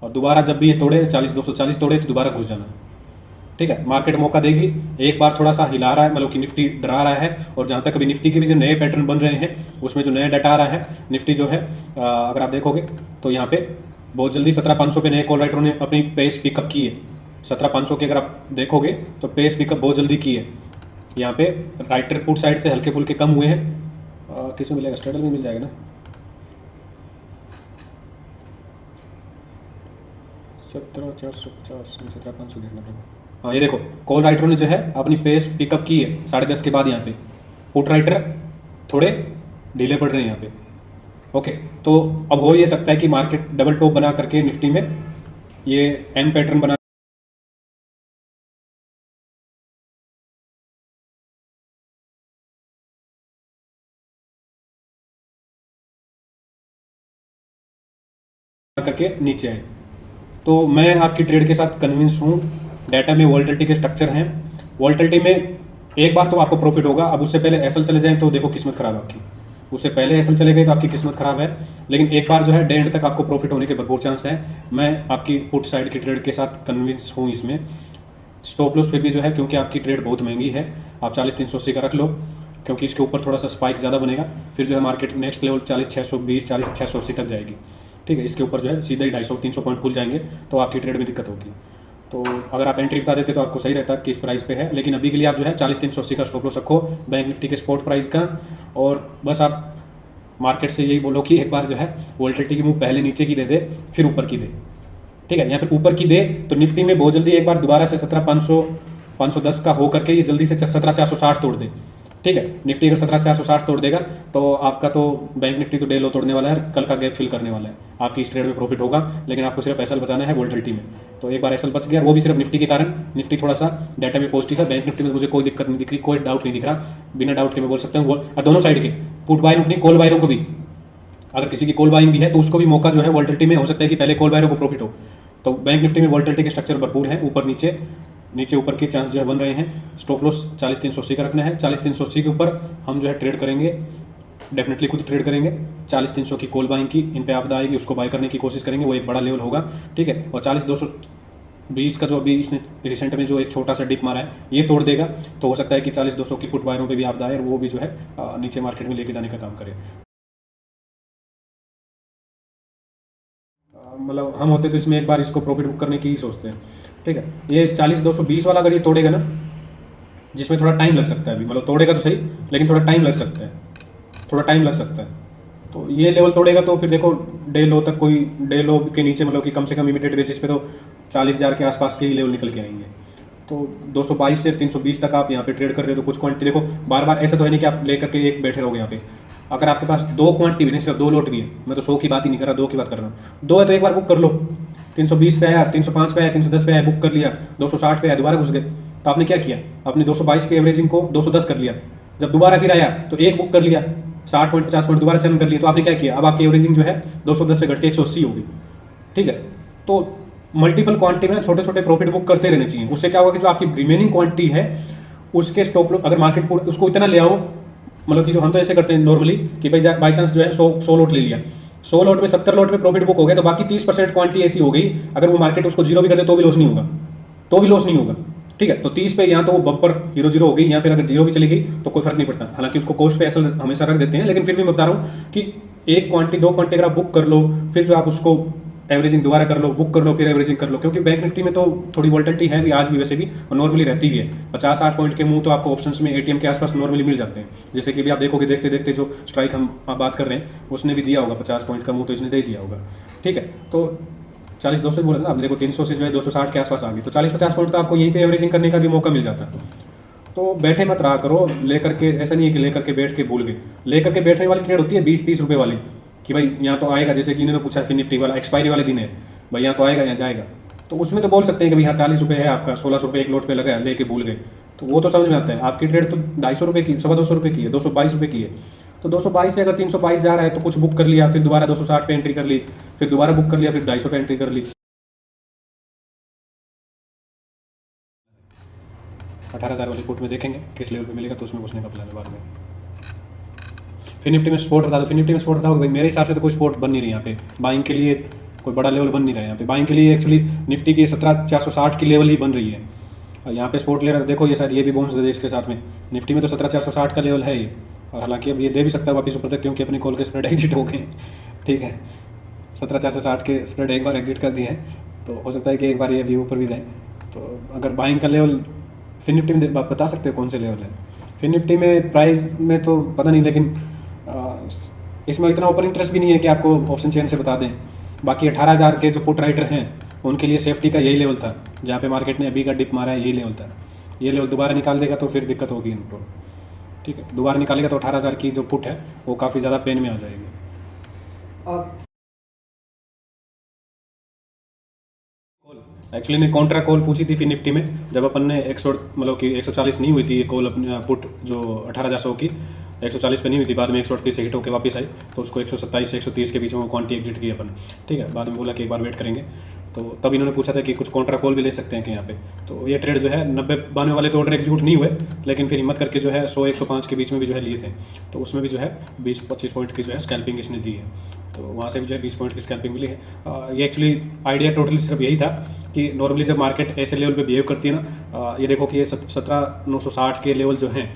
और दोबारा जब भी ये तोड़े 40,240 तोड़े तो दोबारा घुस जाना, ठीक है। मार्केट मौका देगी, एक बार थोड़ा सा हिला रहा है, मतलब कि निफ्टी डरा रहा है। और जहाँ तक अभी निफ्टी के भी जो नए पैटर्न बन रहे हैं उसमें जो नया डाटा आ रहा है, निफ्टी जो है अगर आप देखोगे तो यहाँ पे बहुत जल्दी 17,500 पे नए कॉल राइटरों ने अपनी पेस पिकअप की है। 17,500 के अगर आप देखोगे तो पेस पिकअप बहुत जल्दी की है। यहाँ पे राइटर पुट साइड से हल्के फुल्के कम हुए हैं। किस में मिलेगा? स्ट्रेडल में मिल जाएगा ना। 17,450 17,500 देखना पड़ेगा। हाँ ये देखो, कॉल राइटरों ने जो है अपनी पेस पिकअप की है 10:30 के बाद। यहाँ पे पुट राइटर थोड़े ढीले पड़ रहे हैं यहाँ पे, ओके। तो अब हो ये सकता है कि मार्केट डबल टॉप बना करके निफ्टी में ये एन पैटर्न बना करके नीचे आए। तो मैं आपकी ट्रेड के साथ कन्विंस हूँ। डाटा में वॉल्टिलिटी के स्ट्रक्चर हैं, वॉल्टिलिटी में एक बार तो आपको प्रॉफिट होगा। अब उससे पहले एसएल चले जाएं तो देखो किस्मत खराब आपकी। उससे पहले एसएल चले गए तो आपकी किस्मत खराब है। लेकिन एक बार जो है डे एंड तक आपको प्रॉफिट होने के भरपूर चांस है। मैं आपकी पुट साइड की ट्रेड के साथ कन्विंस हूँ इसमें। स्टॉप लॉस फिर भी जो है, क्योंकि आपकी ट्रेड बहुत महंगी है, आप 40,380 का रख लो, क्योंकि इसके ऊपर थोड़ा सा स्पाइक ज़्यादा बनेगा। फिर जो है मार्केट नेक्स्ट लेवल 40,620 40,680 तक जाएगी, ठीक है। इसके ऊपर जो है सीधे ही 250-300 पॉइंट खुल जाएंगे तो आपकी ट्रेड में दिक्कत होगी। तो अगर आप एंट्री बता देते तो आपको सही रहता किस प्राइस पे है। लेकिन अभी के लिए आप जो है 40,380 का स्टॉप लॉस रखो बैंक निफ्टी के स्पॉट प्राइस का। और बस आप मार्केट से यही बोलो कि एक बार जो है वोल्टिलिटी की मूव पहले नीचे की दे दे, फिर ऊपर की दे, ठीक है। या फिर ऊपर की दे तो निफ्टी में बहुत जल्दी एक बार दोबारा से 17,500 510 का हो करके ये जल्दी से 17,460 तोड़ दे, ठीक है। निफ्टी अगर 17,460 तोड़ देगा तो आपका तो बैंक निफ्टी तो डे लो तोड़ने वाला है, कल का गैप फिल करने वाला है। आपकी इस ट्रेड में प्रॉफिट होगा, लेकिन आपको सिर्फ एसएल बचाना है वोल्टिलिटी में। तो एक बार एसएल बच गया, वो भी सिर्फ निफ्टी के कारण। निफ्टी थोड़ा सा डाटा में पॉजिटिव है, बैंक निफ्टी में मुझे कोई दिक्कत नहीं दिख रही, कोई डाउट नहीं दिख रहा। बिना डाउट के मैं बोल सकता हूँ। और दोनों साइड के पुट बायरों को नहीं, कॉल बायरों को भी, अगर किसी की कॉल बाइंग भी है तो उसको भी मौका जो है वोल्टिलिटी में हो सकता है कि पहले कॉल बायरों को प्रॉफिट हो। तो बैंक निफ्टी में वोल्टिलिटी के स्ट्रक्चर भरपूर है, ऊपर नीचे नीचे ऊपर के चांस जो है बन रहे हैं। स्टॉप लॉस 40,380 का रखना है। 40,380 के ऊपर हम जो है ट्रेड करेंगे, डेफिनेटली खुद ट्रेड करेंगे। 40,300 की कॉल बाइंग की, इन पे आपदा आएगी, उसको बाय करने की कोशिश करेंगे, वो एक बड़ा लेवल होगा, ठीक है। और 40,220 का जो अभी इसने रिसेंट में जो एक छोटा सा डिप मारा है ये तोड़ देगा, तो हो सकता है कि 40,200 की पुट बायरों पे भी आपदा आए और वो भी जो है नीचे मार्केट में लेके जाने का काम करे। मतलब हम होते तो इसमें एक बार इसको प्रॉफिट बुक करने की ही सोचते हैं, ठीक है। ये 40,220 वाला अगर ये तोड़ेगा ना, जिसमें थोड़ा टाइम लग सकता है अभी, मतलब तोड़ेगा तो सही लेकिन थोड़ा टाइम लग सकता है, थोड़ा टाइम लग सकता है। तो ये लेवल तोड़ेगा तो फिर देखो डे लो तक, कोई डे लो के नीचे मतलब कि कम से कम इमीडिएट बेसिस पे तो 40,000 के आसपास के ही लेवल निकल के आएंगे। तो 222 से 320 तक आप यहाँ पे ट्रेड कर रहे हो तो कुछ क्वांटिटी देखो, बार बार ऐसा तो है नहीं कि आप लेकर के एक बैठे रहोगे यहाँ पे। अगर आपके पास दो क्वांटिटी भी नहीं, सिर्फ 2 लॉट भी है, मैं तो 100 की बात ही नहीं कर रहा, 2 की बात कर रहा हूँ। 2 है तो एक बार बुक कर लो। 320 पे आया, 305 पे आया, 310 पे आया, बुक कर लिया। 260 पे आया, दोबारा घुस गए, तो आपने क्या किया? आपने 222 के एवरेजिंग को 210 कर लिया। जब दोबारा फिर आया तो एक बुक कर लिया, 60 पॉइंट 50 पॉइंट दोबारा चलन कर लिया, तो आपने क्या किया? अब आपकी एवरेजिंग जो है 210 से घट के 180 होगी, ठीक है। तो मल्टीपल क्वांटिटी में छोटे छोटे प्रॉफिट बुक करते रहने चाहिए। उससे क्या होगा कि जो आपकी रिमेनिंग क्वांटिटी है उसके स्टॉप लॉस, अगर मार्केट उसको इतना ले आओ, मतलब कि जो हम तो ऐसे करते हैं नॉर्मली कि भाई बाई चांस जो है 100 लॉट ले लिया, 100 लॉट में 70 लॉट में प्रॉफिट बुक हो गया, तो बाकी 30% क्वांटिटी ऐसी हो गई, अगर वो मार्केट उसको जीरो भी कर दे तो भी लॉस नहीं होगा, ठीक है। तो 30 पे यहाँ तो वो बम्पर 0-0 हो गई, या फिर अगर जीरो भी चली गई तो कोई फर्क नहीं पड़ता। हालांकि उसको कोस्ट पे ऐसा हमेशा रख देते हैं, लेकिन फिर भी मैं बता रहा हूँ कि एक क्वांटिटी 2 क्वांटिटी अगर आप बुक कर लो, फिर जो आप उसको एवरेजिंग दोबारा कर लो, बुक कर लो, फिर एवरेजिंग कर लो, क्योंकि बैंक निफ्टी में तो थोड़ी वोल्टिलिटी है भी आज भी, वैसे भी, और नॉर्मली रहती भी है। 50-60 पॉइंट के मुंह तो आपको ऑप्शंस में एटीएम के आसपास नॉर्मली मिल जाते हैं। जैसे कि भी आप देखोगे, देखते देखते जो स्ट्राइक हम बात कर रहे हैं उसने भी दिया होगा 50 पॉइंट का मुंह, तो इसने दे दिया होगा, ठीक है। तो 40-200 बोला था, अब देखो 300 से जो है 260 के आसपास आ गई, तो 40-50 पॉइंट तो आपको यहीं पे एवरेजिंग करने का भी मौका मिल जाता है। तो बैठे मत रहा करो लेकर के, ऐसा नहीं है कि लेकर के बैठ के भूल गए। लेकर के बैठने वाली ट्रेड होती है 20-30 रुपये वाली, कि भाई यहाँ तो आएगा, जैसे कि इन्होंने पूछा फिन निफ्टी वाला एक्सपायरी वाले दिन है, भाई यहाँ तो आएगा यहाँ जाएगा, तो उसमें तो बोल सकते हैं कि भाई हाँ 40 रुपये है आपका, 1600 रुपये एक लोट पे लगा, लेके भूल गए, तो वो तो समझ में आता है। आपकी ट्रेड तो 250 रुपये की, 250 रुपये की है, 222 रुपये की है, तो 222 से अगर 322 जा रहा है तो कुछ बुक कर लिया, फिर दोबारा 260 पे एंट्री कर ली, फिर दोबारा बुक कर लिया, फिर 250 पे एंट्री कर ली। 18,000 वाली पुट में देखेंगे किस लेवल पे मिलेगा, तो उसमें घुसने का प्लान है बाद में। फिर निफ्टी में सपोर्ट बता दो, फिर निफ्टी में सपोर्ट बताओ भाई, मेरे हिसाब से तो कोई सपोर्ट बन नहीं रही यहाँ पे, बाइंग के लिए कोई बड़ा लेवल बन नहीं रहा है यहाँ पे। बाइंग के लिए एक्चुअली निफ्टी की 17,460 की लेवल ही बन रही है, और यहाँ पे सपोर्ट ले रहा है, देखो ये शायद ये भी बाउंस दे दे इसके साथ में। निफ्टी में तो 17,460 का लेवल है ये, और हालांकि अब ये दे भी सकता है वापस ऊपर तक, क्योंकि अपनी कॉल के स्प्रेड एग्जिट हो गए, ठीक है। 17,460 के स्प्रेड एक बार एग्जिट कर दिए हैं, तो हो सकता है कि एक बार ये भी ऊपर भी जाए। तो अगर बाइंग का लेवल फिन निफ्टी में बता सकते हो कौन से लेवल है? फिन निफ्टी में प्राइस में तो पता नहीं, लेकिन इसमें इतना ओपन इंटरेस्ट भी नहीं है कि आपको ऑप्शन चेन से बता दें। बाकी 18,000 के जो पुट राइटर हैं उनके लिए सेफ्टी का यही लेवल था, जहाँ पे मार्केट ने अभी का डिप मारा है, यही लेवल था। ये लेवल दोबारा निकाल देगा तो फिर दिक्कत होगी इनको, ठीक है। दोबारा निकालेगा तो 18,000 की जो पुट है वो काफ़ी ज़्यादा पेन में आ जाएगी। एक्चुअली ने कॉन्ट्रा कॉल पूछी थी फिर निफ्टी में, जब अपन ने 100 मतलब कि 140 नहीं हुई थी ये कॉल अपनी पुट जो 18,100 की 140 पे नहीं हुई थी, बाद में 138 से हिट होकर वापस आई, तो उसको 127 से 130 के बीच में वो क्वांटिटी एग्जिट की अपन, ठीक है। बाद में बोला कि एक बार वेट करेंगे, तो तब इन्होंने पूछा था कि कुछ कॉन्ट्रा कॉल भी ले सकते हैं कि यहाँ पे। तो ये ट्रेड जो है 90-92 वाले तो ऑर्डर एग्जीक्यूट नहीं हुए, लेकिन फिर हिम्मत करके जो है 100-105 के बीच में भी जो है लिए थे, तो उसमें भी जो है 20-25 पॉइंट की जो है स्कैल्पिंग इसने दी है, तो वहाँ से भी जो है 20 पॉइंट की स्कैल्पिंग मिली है। ये एक्चुअली आइडिया टोटली सिर्फ यही था कि नॉर्मली जब मार्केट ऐसे लेवल पे बिहेव करती है ना, ये देखो कि ये 17,960 के लेवल जो हैं,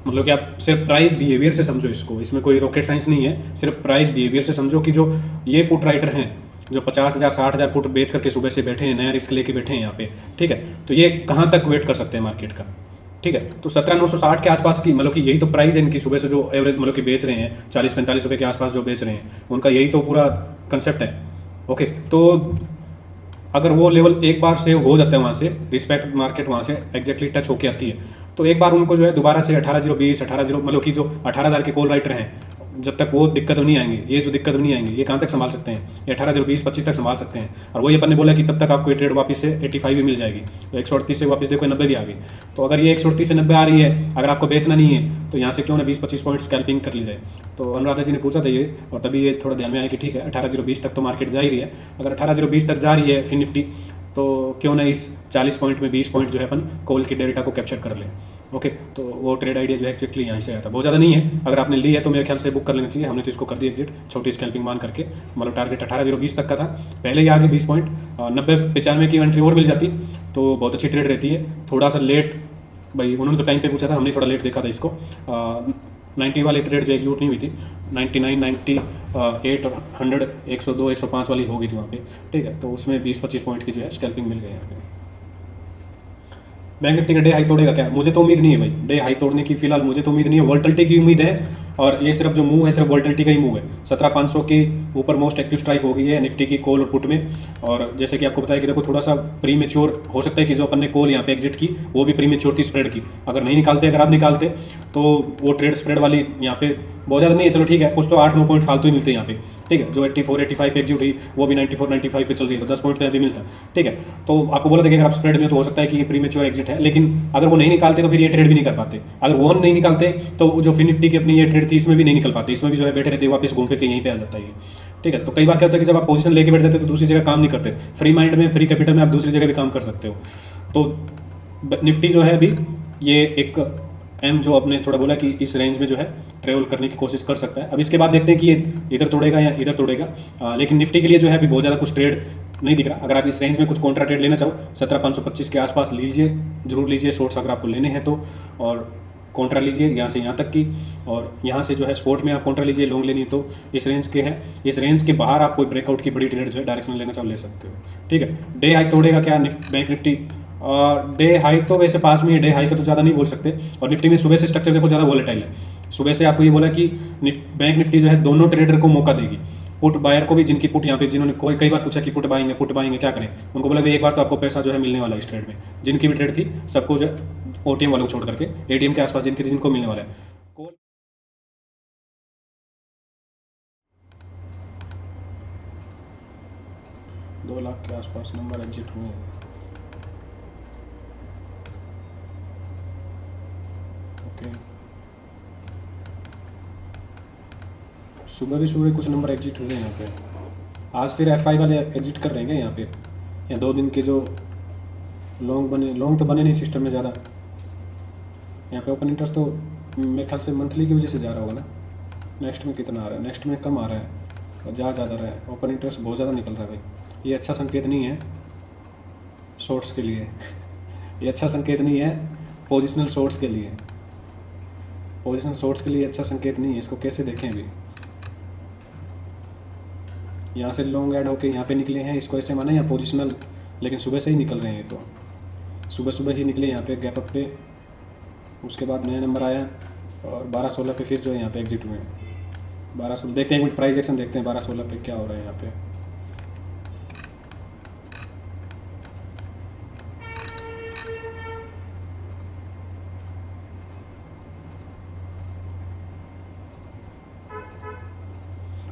मतलब कि आप सिर्फ प्राइस बिहेवियर से समझो इसको, इसमें कोई रॉकेट साइंस नहीं है, सिर्फ प्राइस बिहेवियर से समझो कि जो ये पुट राइटर हैं जो 50,000 60,000 पुट बेच करके सुबह से बैठे हैं, नया रिस्क लेके बैठे हैं यहाँ पे, ठीक है, तो ये कहाँ तक वेट कर सकते हैं मार्केट का, ठीक है। तो 17,960 के आसपास की मतलब कि यही तो प्राइस है इनकी, सुबह से जो एवरेज मतलब कि बेच रहे हैं 40-45 रुपये के आसपास जो बेच रहे हैं, उनका यही तो पूरा कंसेप्ट है, ओके। तो अगर वो लेवल एक बार से हो जाता है वहाँ से, रिस्पेक्ट मार्केट वहाँ से एग्जैक्टली टच होके आती है, तो एक बार उनको जो है दोबारा से 18,020 18,0 मतलब कि जो 18,000 के कॉल राइटर हैं, जब तक वो दिक्कत नहीं आएंगे, ये जो दिक्कत नहीं आएंगे, ये कहाँ तक संभाल सकते हैं? ये 18,020-25 तक संभाल सकते हैं, और वही अपन ने बोला कि तब तक आपको ये ट्रेड वापस से 85 भी मिल जाएगी, तो 138 से वापस देखो 90 भी आ गई। तो अगर ये 138 से 90 आ रही है, अगर आपको बेचना नहीं है तो यहाँ से क्यों ना 20-25 पॉइंट स्कैल्पिंग कर ली जाए। तो अनुराधा जी ने पूछा था ये, और तभी ये थोड़ा ध्यान में आया कि ठीक है 18,020 तक तो मार्केट जा ही रही है, अगर 18,020 तक जा रही है फिन निफ्टी, तो क्यों ना इस 40 पॉइंट में 20 पॉइंट जो है अपन कॉल की डेल्टा को कैप्चर कर ले, ओके। तो वो ट्रेड आइडिया जो है एक्चुअली यहाँ से आया था, बहुत ज़्यादा नहीं है, अगर आपने ली है तो मेरे ख्याल से बुक कर लेना चाहिए। हमने तो इसको कर दिया एग्जिट छोटी स्कैल्पिंग मान करके, मतलब टारगेट 18,020 तक का था, पहले ही आगे 20 पॉइंट 90-95 की एंट्री और मिल जाती तो बहुत अच्छी ट्रेड रहती है। थोड़ा सा लेट, भाई उन्होंने तो टाइम पे पूछा था, हमने थोड़ा लेट देखा था इसको, 90 वाली ट्रेड जो एग्जीक्यूट नहीं हुई थी, 99, 98 और 100, 102, 105 वाली हो गई थी वहाँ पे, ठीक है। तो उसमें 20-25 पॉइंट की जो है स्कैल्पिंग मिल गई यहाँ पे। बैंक निफ्टी का डे हाई तोड़ेगा क्या? मुझे तो उम्मीद नहीं है भाई, डे हाई तोड़ने की फिलहाल मुझे तो उम्मीद नहीं है, वोल्टिलिटी की उम्मीद है, और ये सिर्फ जो मूव है सिर्फ वोल्टिलिटी का ही मूव है। 17,500 के ऊपर मोस्ट एक्टिव स्ट्राइक हो गई है निफ्टी की कॉल और पुट में, और जैसे कि आपको बताया कि देखो थोड़ा सा प्री मेच्योर हो सकता है कि जो अपन ने कॉल यहाँ पे एग्जिट की वो भी प्री मेच्योर थी स्प्रेड की, अगर नहीं निकालते, अगर आप निकालते तो वो ट्रेड स्प्रेड वाली यहाँ पे बहुत ज़्यादा नहीं है, चलो ठीक है, कुछ तो 8-9 पॉइंट फालतू ही मिलते हैं यहाँ पे, ठीक है। जो 84-85 पे एग्जिट हुई वो भी 94-95 पे चल रही है, तो 10 पॉइंट तो यहाँ पे मिलता है, ठीक है। तो आपको बोला था कि अगर आप स्प्रेड में तो हो सकता है कि ये प्री मेच्योर एग्जिट है, लेकिन अगर वो नहीं निकालते तो फिर ये ट्रेड भी नहीं कर पाते, अगर वो नहीं निकालते तो जो फिन निफ्टी की अपनी ये ट्रेड थी इसमें भी नहीं निकल पाते, इसमें भी जो है बैठे रहते वापस घूम फिर के यहीं पे आ जाता है, ठीक है। तो कई बार क्या होता है कि जब आप पोजीशन लेके बैठ जाते हो तो दूसरी जगह काम नहीं करते, फ्री माइंड में फ्री कैपिटल में आप दूसरी जगह भी काम कर सकते हो। तो निफ्टी जो है अभी ये एक एम जो आपने थोड़ा बोला कि इस रेंज में जो है ट्रेवल करने की कोशिश कर सकता है। अब इसके बाद देखते हैं कि ये इधर तोड़ेगा या इधर तोड़ेगा, लेकिन निफ्टी के लिए जो है अभी बहुत ज़्यादा कुछ ट्रेड नहीं दिख रहा। अगर आप इस रेंज में कुछ कॉन्ट्रा ट्रेड लेना चाहो 17,525 के आसपास लीजिए, जरूर लीजिए, शॉर्ट्स अगर आपको लेने हैं तो, और कॉन्ट्रा लीजिए यहाँ से यहाँ तक की, और यहाँ से जो है स्पोर्ट में आप कॉन्ट्रा लीजिए, लॉन्ग लेनी तो इस रेंज के हैं, इस रेंज के बाहर आप कोई ब्रेकआउट की बड़ी ट्रेड जो है डायरेक्शन लेना चाहो ले सकते हो, ठीक है। डे हाई तोड़ेगा क्या बैंक निफ्टी? डे हाई तो वैसे पास में है, डे हाई का तो ज़्यादा नहीं बोल सकते, और निफ्टी में सुबह से स्ट्रक्चर देखो ज़्यादा वॉलेटाइल है। सुबह से आपको ये बोला कि बैंक निफ्टी जो है दोनों ट्रेडर को मौका देगी, पुट बायर को भी, जिनकी पुट यहाँ पे जिन्होंने कोई कई बार पूछा कि पुट बाइंग क्या करें, उनको बोला भाई एक बार तो आपको पैसा जो है मिलने वाला है इस ट्रेड में। जिनकी भी ट्रेड थी सबको जो है OTM वालों को छोड़ करके ATM के आसपास जिनकी थी जिनको मिलने वाला है। 2 लाख के आसपास नंबर एग्जिट हुए हैं। ओके, सुबह कुछ नंबर एग्जिट हुए हैं यहाँ पे। आज फिर FI वाले एग्जिट कर रहे हैं क्या यहाँ पे, या 2 दिन के जो लॉन्ग तो बने नहीं सिस्टम में ज़्यादा। यहाँ पे ओपन इंटरेस्ट तो मेरे ख्याल से मंथली की वजह से जा रहा होगा ना। नेक्स्ट में कितना आ रहा है, नेक्स्ट में कम आ रहा है और ज़्यादा रहा है। ओपन इंटरेस्ट बहुत ज़्यादा निकल रहा है भाई, ये अच्छा संकेत नहीं है शॉर्ट्स के लिए। ये अच्छा संकेत नहीं है पोजिशनल शॉर्ट्स के लिए। पोजिशनल शॉर्ट्स के लिए अच्छा संकेत नहीं है। इसको कैसे देखें अभी, यहाँ से लॉन्ग ऐड होके यहाँ पे निकले हैं, इसको ऐसे माना या पोजिशनल, लेकिन सुबह से ही निकल रहे हैं। तो सुबह ही निकले यहाँ पे गैप अप पे, उसके बाद नया नंबर आया और 12-16 पे फिर जो है यहाँ पे एग्जिट हुए हैं। 12-16 देखते हैं, एक मिनट प्राइस एक्शन देखते हैं 12-16 पे क्या हो रहा है यहाँ पे।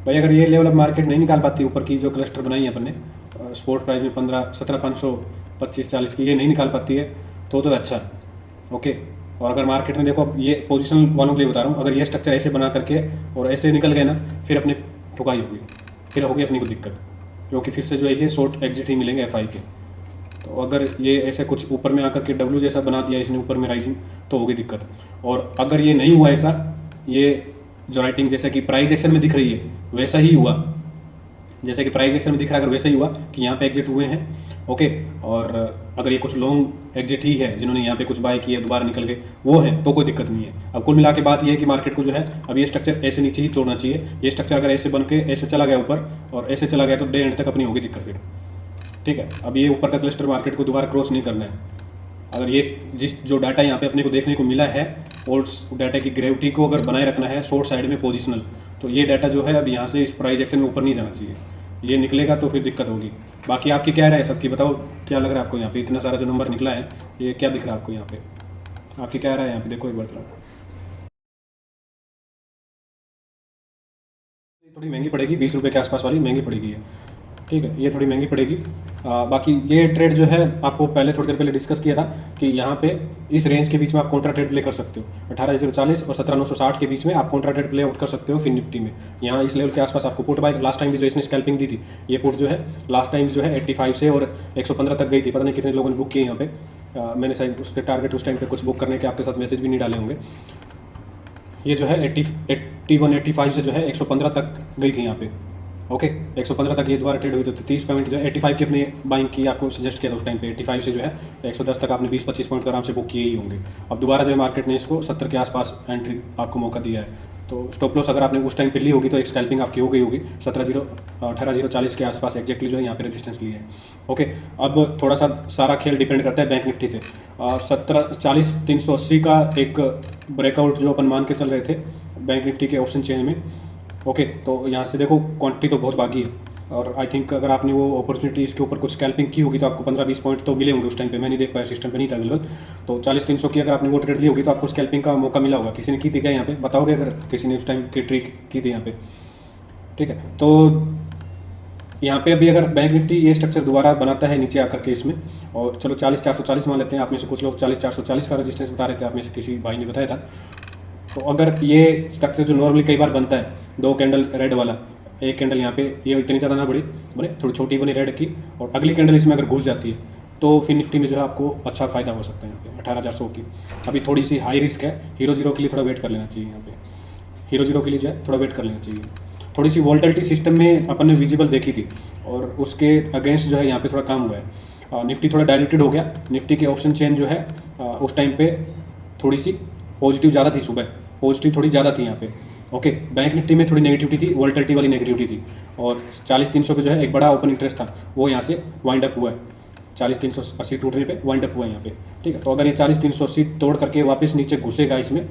भाई अगर ये लेवल ऑफ मार्केट नहीं निकाल पाती, ऊपर की जो क्लस्टर बनाई है अपन ने स्पोर्ट प्राइस में 17,500, 25-40 की, ये नहीं निकाल पाती है तो अच्छा। ओके, और अगर मार्केट में देखो, ये पोजीशनल वालों के लिए बता रहा हूँ, अगर ये स्ट्रक्चर ऐसे बना करके और ऐसे निकल गए ना, फिर अपनी ठुकाई होगी, फिर होगी अपनी को दिक्कत, क्योंकि फिर से जो है ये शॉर्ट एग्जिट ही मिलेंगे FI के। तो अगर ये ऐसे कुछ ऊपर में आकर के W जैसा बना दिया इसने ऊपर में राइजिंग, तो होगी दिक्कत। और अगर ये नहीं हुआ ऐसा, ये जो राइटिंग जैसा कि प्राइस एक्शन में दिख रही है वैसा ही हुआ, जैसे कि प्राइस एक्शन में दिख रहा है, अगर वैसा ही हुआ कि यहाँ पे एग्जिट हुए हैं। ओके, और अगर ये कुछ लॉन्ग एग्जिट ही है, जिन्होंने यहाँ पे कुछ बाय किए दोबारा निकल गए, वो है तो कोई दिक्कत नहीं है। अब कुल मिला के बात ये है कि मार्केट को जो है अब ये स्ट्रक्चर ऐसे नीचे ही तोड़ना चाहिए। ये स्ट्रक्चर अगर ऐसे बन के ऐसे चला गया ऊपर और ऐसे चला गया तो डे एंड तक अपनी होगी दिक्कत फिर। ठीक है, अब ये ऊपर का क्लस्टर मार्केट को दोबारा क्रॉस नहीं करना है। अगर ये जो डाटा यहाँ पे अपने को देखने को मिला है और उस डाटा की ग्रेविटी को अगर बनाए रखना है शॉर्ट साइड में पोजिशनल, तो ये डाटा जो है अब यहाँ से इस प्राइस एक्शन में ऊपर नहीं जाना चाहिए। ये निकलेगा तो फिर दिक्कत होगी। बाकी आपकी क्या राय है सबकी, बताओ क्या लग रहा है आपको यहाँ पे, इतना सारा जो नंबर निकला है ये क्या दिख रहा है आपको यहाँ पे, आपकी क्या राय है यहाँ पे, देखो एक बार तरह। थोड़ी महंगी पड़ेगी, 20 रुपये के आसपास वाली महंगी पड़ेगी ये। ठीक है, ये थोड़ी महंगी पड़ेगी। बाकी ये ट्रेड जो है आपको पहले थोड़ी देर पहले डिस्कस किया था कि यहाँ पे इस रेंज के बीच में आप कॉन्ट्रा ट्रेड प्ले कर सकते हो। 18,040 और 17,960 के बीच में आप कॉन्ट्रा ट्रेड प्ले आउट कर सकते हो फिन निफ्टी में। यहाँ इस लेवल के आसपास आपको पुट बाय, लास्ट टाइम भी जो इसने स्कैल्पिंग दी थी, ये पुट जो है लास्ट टाइम जो है 85 से और 115 तक गई थी। पता नहीं कितने लोगों ने बुक किए यहाँ पे। मैंने शायद उसके टारगेट उस टाइम पे कुछ बुक करने के आपके साथ मैसेज भी नहीं डाले होंगे। ये जो है 81-85 से जो है 115 तक गई थी यहाँ पे। ओके, 115 तक ये दोबारा ट्रेड हुई, तो 30 पॉइंट जो है 85 की अपनी बाइंग की आपको सजेस्ट किया था उस टाइम पे। 85 से जो है 110 तक आपने 20-25 पॉइंट आराम से बुक किए ही होंगे। अब दोबारा जो है मार्केट ने इसको 70 के आसपास एंट्री आपको मौका दिया है। तो स्टॉप लॉस अगर आपने उस टाइम पे ली होगी तो एक स्कैल्पिंग आपकी हो गई होगी। 18,040 के आसपास एग्जैक्टली जो है यहाँ पे रेजिस्टेंस लिए है। ओके, अब थोड़ा सा सारा खेल डिपेंड करता है बैंक निफ्टी से। 40,380 का एक ब्रेकआउट जो अपन मान के चल रहे थे बैंक निफ्टी के ऑप्शन चेन में। ओके, तो यहाँ से देखो क्वांटिटी तो बहुत भागी है और आई थिंक अगर आपने वो अपॉर्चुनिटी इसके ऊपर कुछ स्कैल्पिंग की होगी तो आपको 15-20 पॉइंट तो मिले होंगे उस टाइम पे। मैं नहीं देख पाया, सिस्टम पे नहीं था अवेलेबल। तो 40-300 की अगर आपने वो ट्रेड ली होगी तो आपको स्कैल्पिंग का मौका मिला होगा। किसी ने की थी क्या यहाँ पे, बताओगे अगर किसी ने उस टाइम की ट्रिक की थी यहाँ पे। ठीक है, तो यहाँ पे अभी अगर बैंक निफ्टी ये स्ट्रक्चर दोबारा बनाता है नीचे आकर के इसमें, और चलो 40,440 मान लेते हैं। आप में से कुछ लोग 40,440 का रजिस्टेंस बता रहे थे, आप में से किसी भाई ने बताया था। तो अगर ये स्ट्रक्चर जो नॉर्मली कई बार बनता है, 2 कैंडल रेड वाला, एक कैंडल यहाँ पे ये इतनी ज़्यादा ना बने, थोड़ी छोटी बनी रेड की, और अगली कैंडल इसमें अगर घुस जाती है तो फिर निफ्टी में जो है आपको अच्छा फ़ायदा हो सकता है। यहाँ पे 18,100 की अभी थोड़ी सी हाई रिस्क है। हीरो जीरो के लिए थोड़ा वेट कर लेना चाहिए। यहाँ पे हीरो जीरो के लिए जो है थोड़ा वेट कर लेना चाहिए। थोड़ी सी वॉल्टिलिटी सिस्टम में अपन ने विजिबल देखी थी और उसके अगेंस्ट जो है यहाँ पे थोड़ा काम हुआ है। निफ्टी थोड़ा डायल्यूटेड हो गया। निफ्टी के ऑप्शन चेन जो है उस टाइम पे थोड़ी सी पॉजिटिव ज़्यादा थी, सुबह पॉजिटिव थोड़ी ज़्यादा थी यहाँ पे। ओके, बैंक निफ्टी में थोड़ी नेगेटिविटी थी, वॉल्टिलिटी वाली नेगेटिविटी थी, और 40,300 पे जो है एक बड़ा ओपन इंटरेस्ट था, वो यहाँ से वाइंड अप हुआ है। 40,380 टूटने पे वाइंड अप हुआ है यहाँ पे। ठीक है, तो अगर ये 40,380 तोड़ करके वापस नीचे घुसेगा, इसमें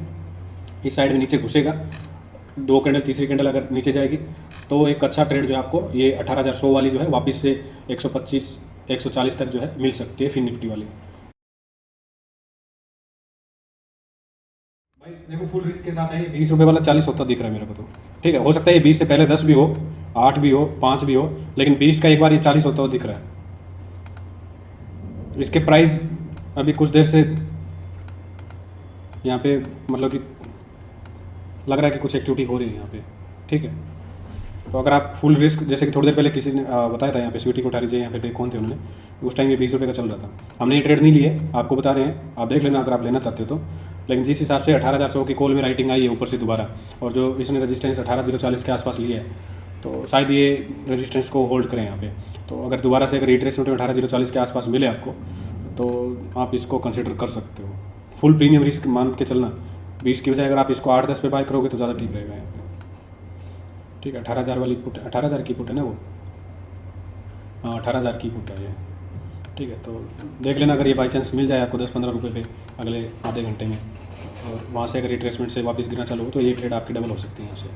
इस साइड में नीचे घुसेगा, 2 कैंडल, तीसरी कैंडल अगर नीचे जाएगी तो एक अच्छा ट्रेड जो है आपको ये 18,100 वाली जो है वापस से 125 140 तक जो है मिल सकती है फिन निफ्टी वाली। भाई देखो फुल रिस्क के साथ है, ये 20 रुपये वाला 40 होता दिख रहा है मेरे को तो, ठीक है। हो सकता है ये 20 से पहले 10 भी हो, 8 भी हो, 5 भी हो, लेकिन 20 का एक बार ये 40 होता हुआ दिख रहा है। इसके प्राइस अभी कुछ देर से यहाँ पे मतलब कि लग रहा है कि कुछ एक्टिविटी हो रही है यहाँ पे, ठीक है। तो अगर आप फुल रिस्क, जैसे कि थोड़ी देर पहले किसी ने बताया था यहाँ पे स्वीटी कोठारी जी, यहाँ पे कौन थे उन्होंने, उस टाइम ये 20 रुपये का चल रहा था। हमने ये ट्रेड नहीं लिए, आपको बता रहे हैं, आप देख लेना अगर आप लेना चाहते हो तो। लेकिन जिस हिसाब से 18,400 की कॉल में राइटिंग आई है ऊपर से दोबारा, और जो इसने रजिस्टेंस 18,040 के आसपास लिया है, तो शायद ये रजिस्टेंस को होल्ड करें यहाँ पे। तो अगर दोबारा से अगर रिट्रेसमेंट में 18,040 के आसपास मिले आपको, तो आप इसको कंसिडर कर सकते हो। फुल प्रीमियम रिस्क मान के चलना, 20 की बजाय अगर आप इसको 8-10 पे बाय करोगे तो ज़्यादा ठीक रहेगा यहाँ पे, ठीक है। 18,000 वाली पुट, 18,000 की पुट है ना वो, हाँ 18,000 की पुट है ये, ठीक है। तो देख लेना अगर ये बाई चांस मिल जाए आपको 10-15 रुपये पे अगले आधे घंटे में, और वहाँ से अगर रिट्रेसमेंट से वापस गिरना चालू हो तो ये ट्रेड आपकी डबल हो सकती है यहाँ से,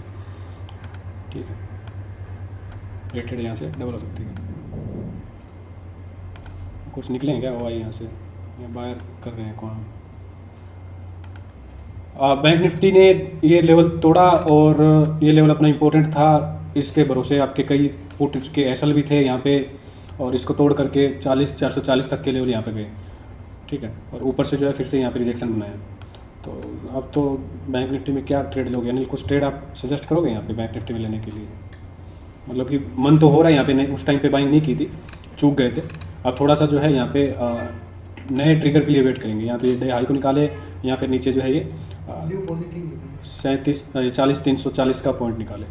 ठीक है। ये ट्रेड यहाँ से डबल हो सकती है। कुछ निकलेंगे क्या वो आई यहाँ से, या बायर कर रहे हैं कौन। बैंक निफ्टी ने ये लेवल तोड़ा, और ये लेवल अपना इम्पोर्टेंट था, इसके भरोसे आपके कई पुट के एसएल भी थे यहाँ पे, और इसको तोड़ करके 440 तक के लेवल यहाँ पे गए, ठीक है। और ऊपर से जो है फिर से यहाँ पे रिजेक्शन बनाया। तो अब तो बैंक निफ्टी में क्या ट्रेड लोगे, यानी कुछ ट्रेड आप सजेस्ट करोगे यहाँ पे बैंक निफ्टी में लेने के लिए? मतलब कि मन तो हो रहा है यहाँ पे, नहीं उस टाइम पे बाइंग नहीं की थी, चूक गए थे। अब थोड़ा सा जो है यहाँ पे नए ट्रिगर के लिए वेट करेंगे, यहाँ पे डे हाई को निकाले, या फिर नीचे जो है ये 40,340 का पॉइंट निकाले,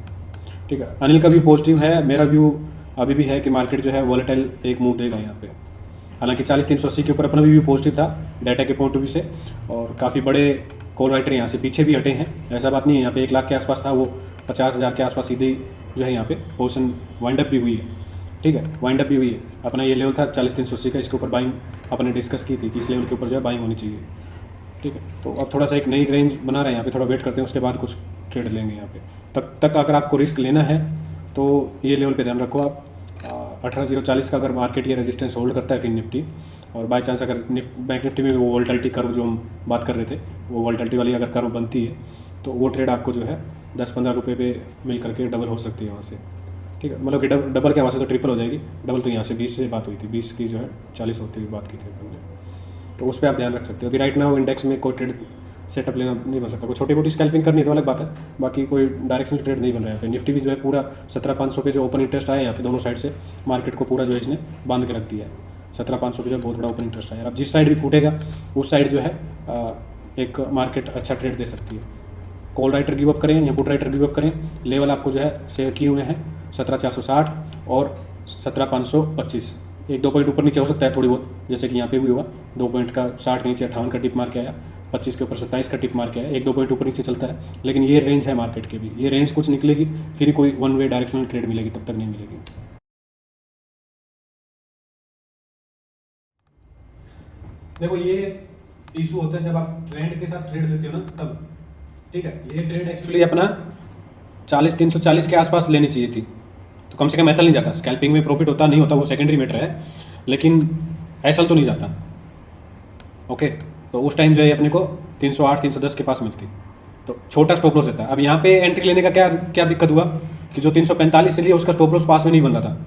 ठीक है। अनिल का भी पॉजिटिव है, मेरा व्यू अभी भी है कि मार्केट जो है वॉलेटाइल एक मूव देगा यहाँ पे। हालांकि 40,380 के ऊपर अपना भी व्यू पॉजिटिव था डाटा के पॉइंट ऑफ व्यू से, और काफ़ी बड़े कॉल राइटर यहाँ से पीछे भी हटे हैं, ऐसा बात नहीं है। यहाँ पे 1 लाख के आसपास था, वो 50,000 के आसपास सीधे जो है यहाँ पे पोजिशन वाइंड अप भी हुई है, ठीक है, वाइंड अप भी हुई है। अपना ये लेवल था 40,380 का, इसके ऊपर बाइंग अपने डिस्कस की थी कि इस लेवल के ऊपर जो है बाइंग होनी चाहिए, ठीक है। तो अब थोड़ा सा एक नई रेंज बना रहे हैं यहाँ पे, थोड़ा वेट करते हैं, उसके बाद कुछ ट्रेड लेंगे यहाँ पे। तब तक अगर आपको रिस्क लेना है तो ये लेवल पे ध्यान रखो आप, 18,040 का अगर मार्केट ये रेजिस्टेंस होल्ड करता है फिर निफ्टी, और बाई चांस अगर बैंक निफ्टी में वो वोल्टिलिटी कर्व जो हम बात कर रहे थे, वो वोल्टिलिटी वाली अगर कर्व बनती है, तो वो ट्रेड आपको जो है 10-15 रुपये पे मिल करके डबल हो सकती है वहाँ से, ठीक है। मतलब कि डबल क्या, वहाँ से तो ट्रिपल हो जाएगी। डबल तो यहाँ से 20 से बात हुई थी, 20 की जो है 40 होती हुई बात की थी हमने, तो उस पर आप ध्यान रख सकते हो। अभी राइट नाउ इंडेक्स में कोई ट्रेड सेटअप लेना नहीं बन सकता, कोई छोटी मोटी स्कैल्पिंग करनी तो अलग बात है, बाकी कोई डायरेक्शनल ट्रेड नहीं बन रहा है यहाँ पे। निफ्टी भी जो है पूरा 17,500 पे जो ओपन इंटरेस्ट आया यहाँ पे दोनों साइड से, मार्केट को पूरा जो है इसने बांध के रख दिया है। 17,500 पे जो बहुत बड़ा ओपन इंटरेस्ट आया। अब जिस साइड भी फूटेगा उस साइड जो है एक मार्केट अच्छा ट्रेड दे सकती है। कॉल राइटर गिव अप करें या पुट राइटर गिव अप करें, लेवल आपको जो है शेयर किए हुए हैं 17,460 और 17,525। 1-2 पॉइंट ऊपर नीचे हो सकता है थोड़ी बहुत, जैसे कि यहाँ पे भी हुआ, 2 पॉइंट का 60 के नीचे 58 का टिप मार के आया, 25 के ऊपर 27 का टिप मार के आया, 1-2 पॉइंट ऊपर नीचे चलता है। लेकिन ये रेंज है मार्केट के भी, ये रेंज कुछ निकलेगी फिर कोई वन वे डायरेक्शनल ट्रेड मिलेगी, तब तक नहीं मिलेगी। देखो ये इशू होता है जब आप ट्रेंड के साथ ट्रेड लेते हो ना तब, ठीक है। ये ट्रेड एक्चुअली अपना 40,340 के आसपास लेनी चाहिए थी, तो कम से कम ऐसा नहीं जाता। स्कैल्पिंग में प्रॉफिट होता नहीं होता वो सेकेंडरी मैटर है, लेकिन ऐसा तो नहीं जाता, ओके। तो उस टाइम जो है अपने को 308-310 के पास मिलती, तो छोटा स्टॉप लॉस रहता है। अब यहाँ पे एंट्री लेने का क्या दिक्कत हुआ कि जो 345 से लिया उसका स्टॉप लॉस पास में नहीं बन रहा था,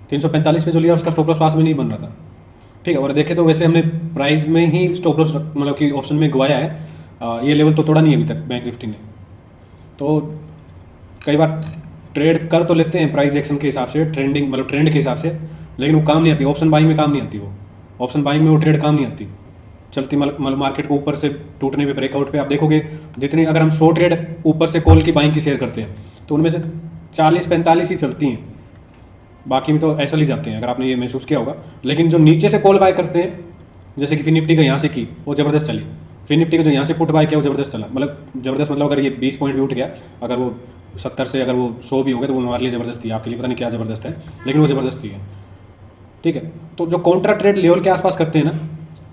345 पे जो लिया उसका स्टॉप लॉस पास में नहीं बन रहा था, ठीक है। और देखे तो वैसे हमने प्राइस में ही स्टॉप लॉस मतलब कि ऑप्शन में गवाया है, ये लेवल तो तोड़ा नहीं है अभी तक बैंक निफ्टी ने। तो कई बार ट्रेड कर तो लेते हैं प्राइस एक्शन के हिसाब से, ट्रेंडिंग मतलब ट्रेंड के हिसाब से, लेकिन वो काम नहीं आती। ऑप्शन बाइंग में काम नहीं आती, वो ऑप्शन बाइंग में वो ट्रेड काम नहीं आती। चलती मतलब मार्केट को ऊपर से टूटने पे, ब्रेकआउट पे आप देखोगे जितनी, अगर हम 100 ट्रेड ऊपर से कॉल की बाइंग की शेयर करते हैं तो उनमें से 40-45 ही चलती हैं, बाकी में तो ऐसा ही जाते हैं, अगर आपने ये महसूस किया होगा। लेकिन जो नीचे से कॉल बाय करते हैं, जैसे कि फिर निफ्टी का यहाँ से की वो ज़बरदस्त चली, फिर निफ्टी का जो यहाँ से पुट बाय किया वो ज़बरदस्त चला, मतलब अगर ये 20 पॉइंट भी उठ गया, अगर वो 70 से अगर वो 100 भी हो गए तो वो हमारे लिए ज़बरदस्त थी, आपके लिए पता नहीं क्या ज़बरदस्त है, लेकिन वो ज़बरदस्त थी है, ठीक है। तो जो काउंटर ट्रेड लेवल के आसपास करते हैं ना,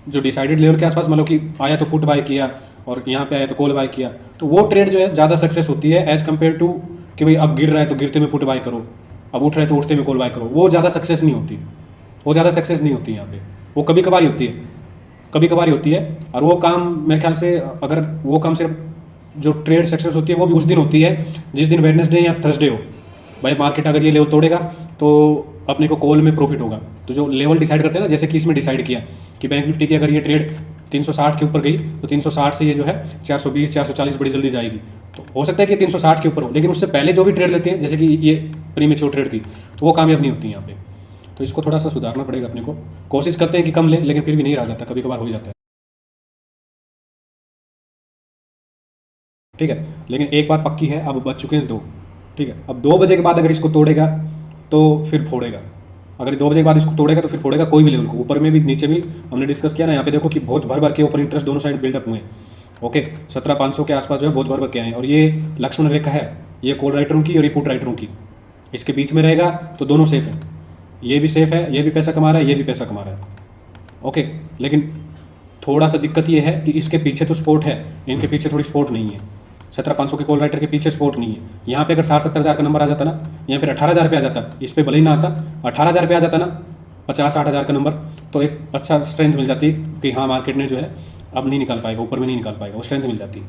जो डिसाइडेड लेवल के आसपास मतलब कि आया तो पुट बाय किया और यहाँ पे आया तो कॉल बाय किया, तो वो ट्रेड जो है ज़्यादा सक्सेस होती है एज़ कम्पेयर टू कि भाई अब गिर रहा है तो गिरते में पुट बाय करो, अब उठ रहा है तो उठते में कॉल बाय करो। वो ज़्यादा सक्सेस नहीं होती, वो ज़्यादा सक्सेस नहीं होती यहाँ पे, वो कभी कभार ही होती है, कभी कभार ही होती है। और वो काम मेरे ख्याल से अगर वो काम सिर्फ जो ट्रेड सक्सेस होती है वो भी उस दिन होती है जिस दिन वेडनेसडे या थर्सडे हो। भाई मार्केट अगर ये लेवल तोड़ेगा तो अपने को कॉल में प्रॉफिट होगा। तो जो लेवल डिसाइड करते हैं ना, जैसे कि इसमें डिसाइड किया कि बैंक निफ्टी की अगर ये ट्रेड 360 के ऊपर गई तो 360 से ये जो है 420 440 बड़ी जल्दी जाएगी। तो हो सकता है कि 360 के ऊपर हो, लेकिन उससे पहले जो भी ट्रेड लेते हैं जैसे कि ये प्रीमेच्योर ट्रेड थी तो वो कामयाब नहीं होती यहाँ पे। तो इसको थोड़ा सा सुधारना पड़ेगा अपने को। कोशिश करते हैं कि कम ले, लेकिन फिर भी नहीं रह जाता, कभी कभार हो जाता है। ठीक है, लेकिन एक बात पक्की है, अब बच चुके हैं 2। ठीक है, अब 2 बजे के बाद अगर इसको तोड़ेगा तो फिर फोड़ेगा, अगर 2 बजे के बाद इसको तोड़ेगा तो फिर फोड़ेगा कोई भी लेवल को, ऊपर में भी नीचे भी। हमने डिस्कस किया ना, यहाँ पे देखो कि बहुत भर भर के ऊपर इंटरेस्ट दोनों साइड बिल्डअप हुए हैं। ओके, 17,500 के आसपास जो है बहुत भर भर के आए हैं, और ये लक्ष्मण रेखा है, ये कॉल राइटरों की और ये पुट राइटरों की, इसके बीच में रहेगा तो दोनों सेफ है। ये भी सेफ है, ये भी पैसा कमा रहा है, ये भी पैसा कमा रहा है। ओके, लेकिन थोड़ा सा दिक्कत ये है कि इसके पीछे तो सपोर्ट है, इनके पीछे थोड़ी सपोर्ट नहीं है। 17,500 के कॉल राइटर के पीछे सपोर्ट नहीं है। यहाँ पे अगर 60-70 हज़ार का नंबर आ जाता ना, या फिर 18,000 पे आ जाता, इस पे भले ही ना आता, 18,000 पे आ जाता ना, 50-60 हज़ार का नंबर, तो एक अच्छा स्ट्रेंथ मिल जाती कि हाँ मार्केट ने जो है अब नहीं निकाल पाएगा, ऊपर में नहीं निकाल पाएगा, वो स्ट्रेंथ मिल जाती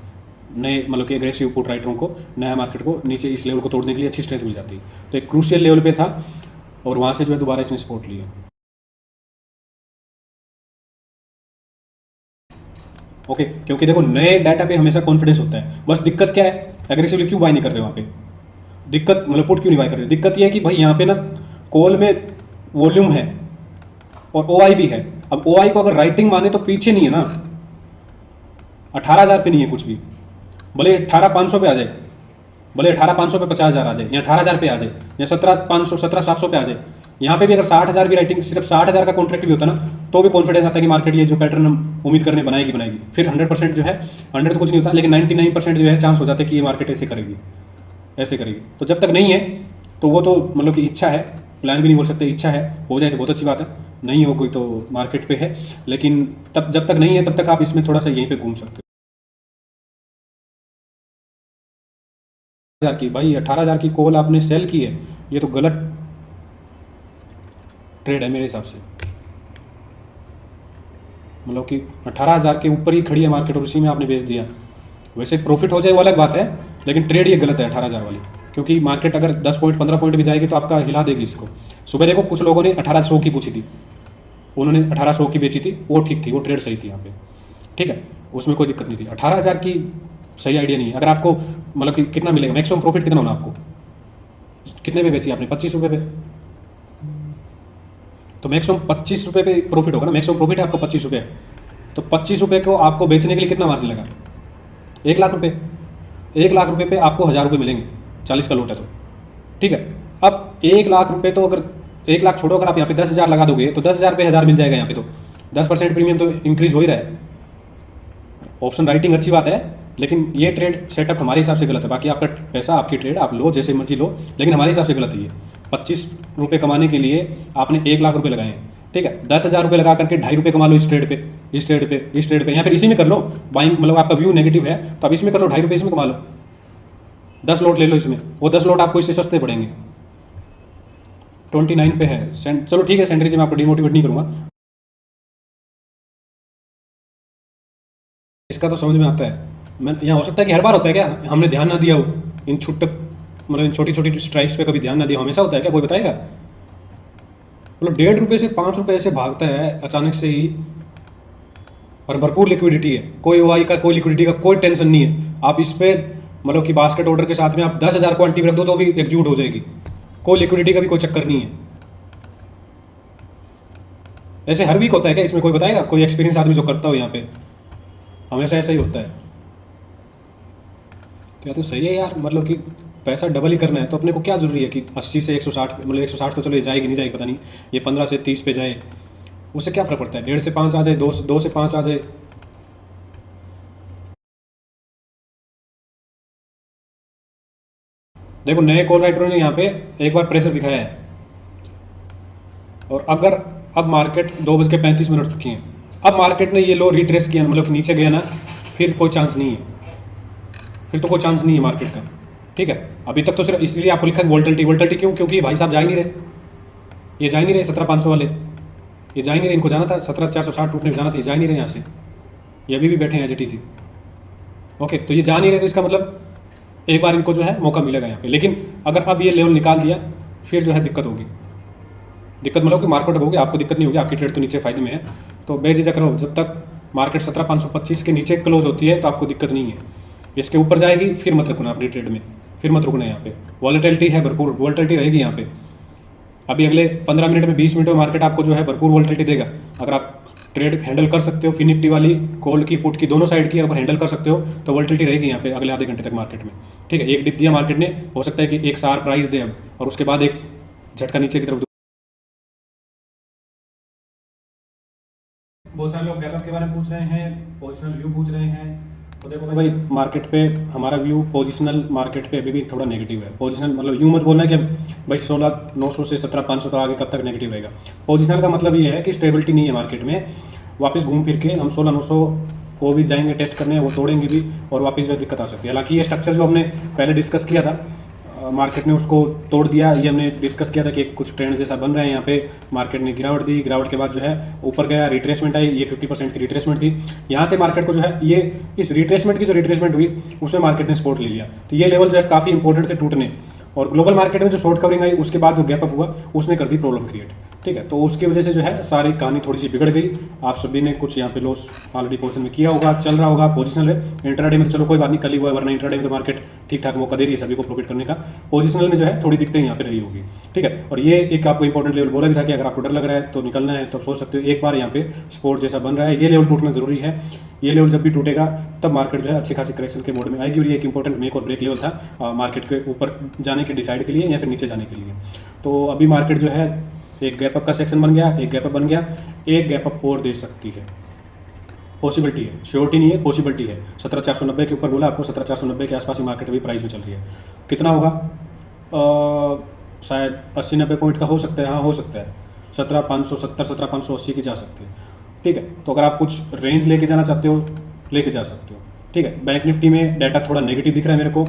नए मतलब कि एग्रेसिव पुट राइटरों को, नया मार्केट को नीचे इस लेवल को तोड़ने के लिए अच्छी स्ट्रेंथ मिल जाती। तो एक क्रूशियल लेवल पे था और वहाँ से जो है दोबारा इसने सपोर्ट लिया। ओके, क्योंकि देखो नए डाटा पे हमेशा कॉन्फिडेंस होता है। बस दिक्कत क्या है, एग्रेसिवली क्यों बाय नहीं कर रहे वहाँ पे, दिक्कत मतलब पुट क्यों नहीं बाय कर रहे, दिक्कत ये है कि भाई यहाँ पे ना कॉल में वॉल्यूम है और ओआई भी है। अब ओआई को अगर राइटिंग माने तो पीछे नहीं है ना, 18,000 पे नहीं है कुछ भी, भले 18,500 पे आ जाए, भले 18,500 पे 50,000 आ जाए, या 18,000 पे आ जाए, या 17,500 17,700 पे आ जाए। यहाँ पे भी अगर 60,000 भी राइटिंग, सिर्फ 60,000 का कॉन्ट्रैक्ट भी होता ना, तो भी कॉन्फिडेंस आता है कि मार्केट ये जो पैटर्न हम उम्मीद करने बनाएगी। फिर 100% जो है, 100 तो कुछ नहीं होता, लेकिन 99% जो है चांस हो जाता है कि ये मार्केट ऐसे करेगी, ऐसे करेगी। तो जब तक नहीं है तो वो तो मतलब कि इच्छा है, प्लान भी नहीं बोल सकते, इच्छा है, हो जाए तो बहुत अच्छी बात है, नहीं हो कोई तो मार्केट पे है। लेकिन तब जब तक नहीं है तब तक आप इसमें थोड़ा सा यहीं पे घूम सकते हो। की भाई 18,000 की कॉल आपने सेल की है, ये तो गलत ट्रेड है मेरे हिसाब से। मतलब कि 18,000 के ऊपर ही खड़ी है मार्केट और उसी में आपने बेच दिया। वैसे प्रॉफिट हो जाए वो अलग बात है, लेकिन ट्रेड ये गलत है 18,000 वाली, क्योंकि मार्केट अगर 10 पॉइंट 15 पॉइंट भी जाएगी तो आपका हिला देगी इसको। सुबह देखो कुछ लोगों ने 1800 की पूछी थी, उन्होंने 1800 की बेची थी, वो ठीक थी, वो ट्रेड सही थी यहाँ पे, ठीक है, उसमें कोई दिक्कत नहीं थी। 18,000 की सही आइडिया नहीं है। अगर आपको मतलब कि कितना मिलेगा, मैक्सिमम प्रॉफिट कितना होना आपको, कितने पे बेची आपने, 25 रुपये पे, तो मैक्सिमम 25 रुपये पे प्रॉफिट होगा ना, मैक्सिमम प्रॉफिट है आपको 25 रुपये, तो 25 रुपये को आपको बेचने के लिए कितना मार्जिन लगा, 1 लाख रुपये। 1 लाख रुपये पे आपको 1,000 रुपये मिलेंगे, 40 का लॉट है तो, ठीक है। अब 1 लाख रुपये तो अगर 1 लाख छोड़ो, अगर आप यहाँ पे 10,000 लगा दोगे तो 10,000 पे 1,000 मिल जाएगा यहाँ पे, तो 10% प्रीमियम तो इंक्रीज हो ही रहा है। ऑप्शन राइटिंग अच्छी बात है, लेकिन ये ट्रेड सेटअप हमारे हिसाब से गलत है। बाकी आपका पैसा, आपकी ट्रेड आप लो जैसे मर्जी लो, लेकिन हमारे हिसाब से गलत है ये। 25 रुपये कमाने के लिए आपने 1 लाख रुपये लगाए हैं, ठीक है। 10,000 रुपये लगा करके 2.5 रुपये कमा लो इस ट्रेड पे, इस ट्रेड पे, इस ट्रेड पे, या फिर इसी में कर लो। बाइंग मतलब आपका व्यू नेगेटिव है तो आप इसमें कर लो, 2.5 रुपये इसमें कमा लो, 10 लॉट ले लो इसमें, वो 10 लॉट आपको इससे सस्ते पड़ेंगे। 29 पे है चलो ठीक है, सेंट्री में आपको डिमोटिवेट नहीं करूँगा, इसका तो समझ में आता है। मैं यहाँ हो सकता है कि हर बार होता है क्या, हमने ध्यान ना दिया हो इन छुट्टक मतलब इन छोटी छोटी स्ट्राइक्स पे, कभी ध्यान ना दिया, हमेशा होता है क्या, कोई बताएगा। मतलब 1.5 रुपये से 5 रुपये ऐसे भागता है अचानक से ही, और भरपूर लिक्विडिटी है, कोई ओआई का, कोई लिक्विडिटी का कोई टेंशन नहीं है। आप इस पर मतलब कि बास्केट ऑर्डर के साथ में आप 10,000 क्वांटिटी रख दो तो भी एग्जीक्यूट हो जाएगी, कोई लिक्विडिटी का भी कोई चक्कर नहीं है। ऐसे हर वीक होता है क्या, इसमें कोई बताएगा, कोई एक्सपीरियंस आदमी जो करता हो यहाँ पे, हमेशा ऐसा ही होता है क्या। तो सही है यार, मतलब कि पैसा डबल ही करना है तो अपने को क्या जरूरी है कि 80 से 160, मतलब 160 तो चलो ये जाएगी नहीं जाएगी पता नहीं, ये 15 से 30 पे जाए, उससे क्या फर्क पड़ता है, 1.5 से 5 आ जाए, 2 से 5 आ जाए। देखो नए कॉल राइटरों ने यहाँ पे एक बार प्रेशर दिखाया है, और अगर अब मार्केट 2:35 चुकी है, अब मार्केट ने ये लो रिट्रेस किया, मतलब कि नीचे गया ना, फिर कोई चांस नहीं है, फिर तो कोई चांस नहीं है मार्केट का। ठीक है, अभी तक तो सिर्फ इसलिए आपको लिखा है वोल्टिलिटी। वोल्टिलिटी क्यों? क्योंकि भाई साहब जा ही नहीं रहे, ये जा ही नहीं रहे 17,500 वाले, ये जा ही नहीं रहे। इनको जाना था 17,460 टूटने जाना था, ये जा ही नहीं रहे यहाँ से, ये अभी भी बैठे हैं एज ओके। तो ये जा नहीं रहे, तो इसका मतलब एक बार इनको जो है मौका मिलेगा यहाँ पे। लेकिन अगर अब ये लेवल निकाल दिया फिर जो है दिक्कत होगी, दिक्कत मतलब कि मार्केट होगी, आपको दिक्कत नहीं होगी, आपकी ट्रेड तो नीचे फायदे में है। तो बेझिझक रहो, जब तक मार्केट 17,525 के नीचे क्लोज होती है तो आपको दिक्कत नहीं है। इसके ऊपर जाएगी फिर मत रुकना अपनी ट्रेड में, फिर मत रुकना। यहाँ पे वॉलेटिलिटी है, भरपूर वॉलेटिलिटी रहेगी यहाँ पे। अभी अगले 15 मिनट में 20 मिनट में मार्केट आपको जो है भरपूर वॉलेटिलिटी देगा। अगर आप ट्रेड हैंडल कर सकते हो, फिनिफ्टी वाली, कॉल की, पुट की, दोनों साइड की अगर हैंडल कर सकते हो तो वॉलेटिलिटी रहेगी यहाँ पे अगले आधे घंटे तक मार्केट में। ठीक है, एक डिप दिया मार्केट ने, हो सकता है कि एक सार प्राइस दे अब, और उसके बाद एक झटका नीचे की तरफ। बहुत सारे लोग गैप अप के बारे में पूछ रहे हैं, पोजिशनल व्यू पूछ रहे हैं। तो देखो भाई, मार्केट पे हमारा व्यू पोजिशनल मार्केट पे अभी भी थोड़ा नेगेटिव है। पोजिशनल मतलब यूँ मत बोलना कि भाई 16,900 से 17,500 तक आगे कब तक नेगेटिव रहेगा। पोजिशनल का मतलब ये है कि स्टेबिलिटी नहीं है मार्केट में, वापस घूम फिर के हम 16,900 को भी जाएंगे टेस्ट करने, वो तोड़ेंगे भी और वापस जो दिक्कत आ सकती है। हालांकि ये स्ट्रक्चर जो हमने पहले डिस्कस किया था, मार्केट ने उसको तोड़ दिया। ये हमने डिस्कस किया था कि कुछ ट्रेंड जैसा बन रहा है यहाँ पे। मार्केट ने गिरावट दी, गिरावट के बाद जो है ऊपर गया, रिट्रेसमेंट आई, ये 50% की रिट्रेसमेंट थी। यहाँ से मार्केट को जो है ये इस रिट्रेसमेंट की जो रिट्रेसमेंट हुई उसमें मार्केट ने सपोर्ट ले लिया। तो ये लेवल जो है काफ़ी इंपॉर्टेंट थे टूटने। और ग्लोबल मार्केट में जो शॉर्ट कवरिंग आई उसके बाद जो गैप अप हुआ उसने कर दी प्रॉब्लम क्रिएट। ठीक है, तो उसकी वजह से जो है सारी कहानी थोड़ी सी बिगड़ गई। आप सभी ने कुछ यहाँ पे लॉस ऑलरेडी पोजीशन में किया होगा, चल रहा होगा पोजीशनल में। इंट्राडे में तो चलो कोई बात नहीं, कल ही हुआ है, वरना इंट्राडे में तो मार्केट ठीक ठाक मौका दे रही है सभी को प्रॉफिट करने का। पोजीशनल में जो है थोड़ी दिक्कतें यहाँ पे रही होगी। ठीक है, और ये एक आपको इंपॉर्टेंट लेवल बोला भी था कि अगर आपको डर लग रहा है तो निकलना है तो सोच सकते हो। एक बार यहाँ पे सपोर्ट जैसा बन रहा है, ये लेवल टूटना जरूरी है। ये लेवल जब भी टूटेगा तब मार्केट जो है अच्छी खासी करेक्शन के मोड में आएगी। और ये एक इंपॉर्टेंट मेक और ब्रेक लेवल था मार्केट के ऊपर जाने के डिसाइड के लिए या फिर नीचे जाने के लिए। तो अभी मार्केट जो है एक गैप अप का सेक्शन बन गया, एक गैप अप बन गया, एक गैप अप और दे सकती है, पॉसिबिलिटी है, श्योरिटी नहीं है, पॉसिबिलिटी है। 17,490 के ऊपर बोला आपको, 17,490 के आसपास ही मार्केट अभी प्राइस में चल रही है। कितना होगा? शायद 80-90 पॉइंट का हो सकता है, हाँ हो सकता है। 17,570, 17,580 की जा सकती है। ठीक है, तो अगर आप कुछ रेंज लेके जाना चाहते हो लेके जा सकते हो। ठीक है, बैंक निफ्टी में डाटा थोड़ा नेगेटिव दिख रहा है मेरे को।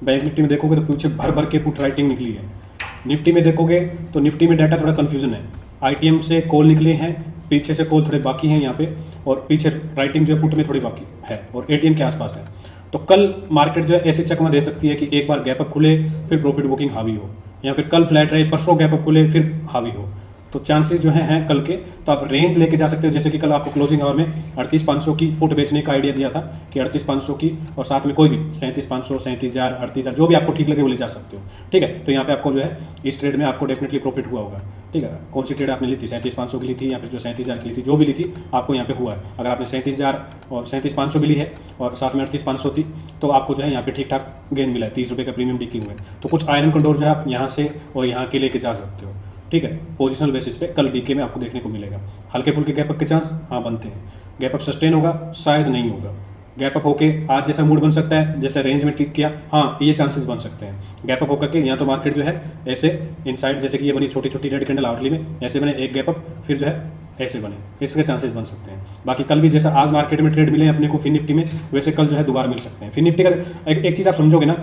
बैंक निफ्टी में देखोगे तो पीछे भर भर के पुट राइटिंग निकली है। निफ्टी में देखोगे तो निफ्टी में डाटा थोड़ा कन्फ्यूजन है। आईटीएम से कॉल निकले हैं, पीछे से कॉल थोड़े बाकी हैं यहाँ पे, और पीछे राइटिंग जो है पुट में थोड़ी बाकी है, और एटीएम के आसपास है। तो कल मार्केट जो है ऐसे चकमा दे सकती है कि एक बार गैप अप खुले फिर प्रॉफिट बुकिंग हावी हो, या फिर कल फ्लैट रहे, परसों गैप अप खुले फिर हावी हो। तो चांसेस जो हैं कल के, तो आप रेंज लेके जा सकते हो। जैसे कि कल आपको क्लोजिंग आवर में 38,500 की पुट बेचने का आइडिया दिया था कि 38,500 की, और साथ में कोई भी 37,500, 37,000, 38,000 जो भी आपको ठीक लगे वो ले जा सकते हो। ठीक है, तो यहाँ पे आपको जो है इस ट्रेड में आपको डेफिनेटली प्रॉफिट हुआ होगा। ठीक है, कौन सी ट्रेड आपने ली थी? 37,500 की ली थी या फिर जो 37,000 की ली थी, जो भी ली थी आपको यहाँ पे हुआ है। अगर आपने 37,000 और 37,500 भी ली है और साथ में 38,500 थी तो आपको जो है यहाँ पे ठीक ठाक गेन मिला है, 30 रुपये का प्रीमियम डिकिंग हुए। तो कुछ आयरन कंडोर जो है आप यहाँ से और यहाँ के लेके जा सकते हो। ठीक है, पोजिशनल बेसिस पे कल डीके में आपको देखने को मिलेगा। हल्के फुल्के गैप अप के चांस हाँ बनते हैं। गैप अप सस्टेन होगा? शायद नहीं होगा। गैप अप होके आज जैसा मूड बन सकता है, जैसे रेंज में टिक किया, हाँ ये चांसेस बन सकते हैं। गैप अप होकर के यहाँ तो मार्केट जो है ऐसे इनसाइड, जैसे कि ये बनी छोटी छोटी रेड कैंडल आवरली में, ऐसे बने एक गैप अप, फिर जो है ऐसे बने, इसके चांसेस बन सकते हैं। बाकी कल भी जैसा आज मार्केट में ट्रेड मिले अपने को फिन निफ्टी में, वैसे कल जो है दोबारा मिल सकते हैं। फिन निफ्टी का एक चीज़ आप समझोगे ना,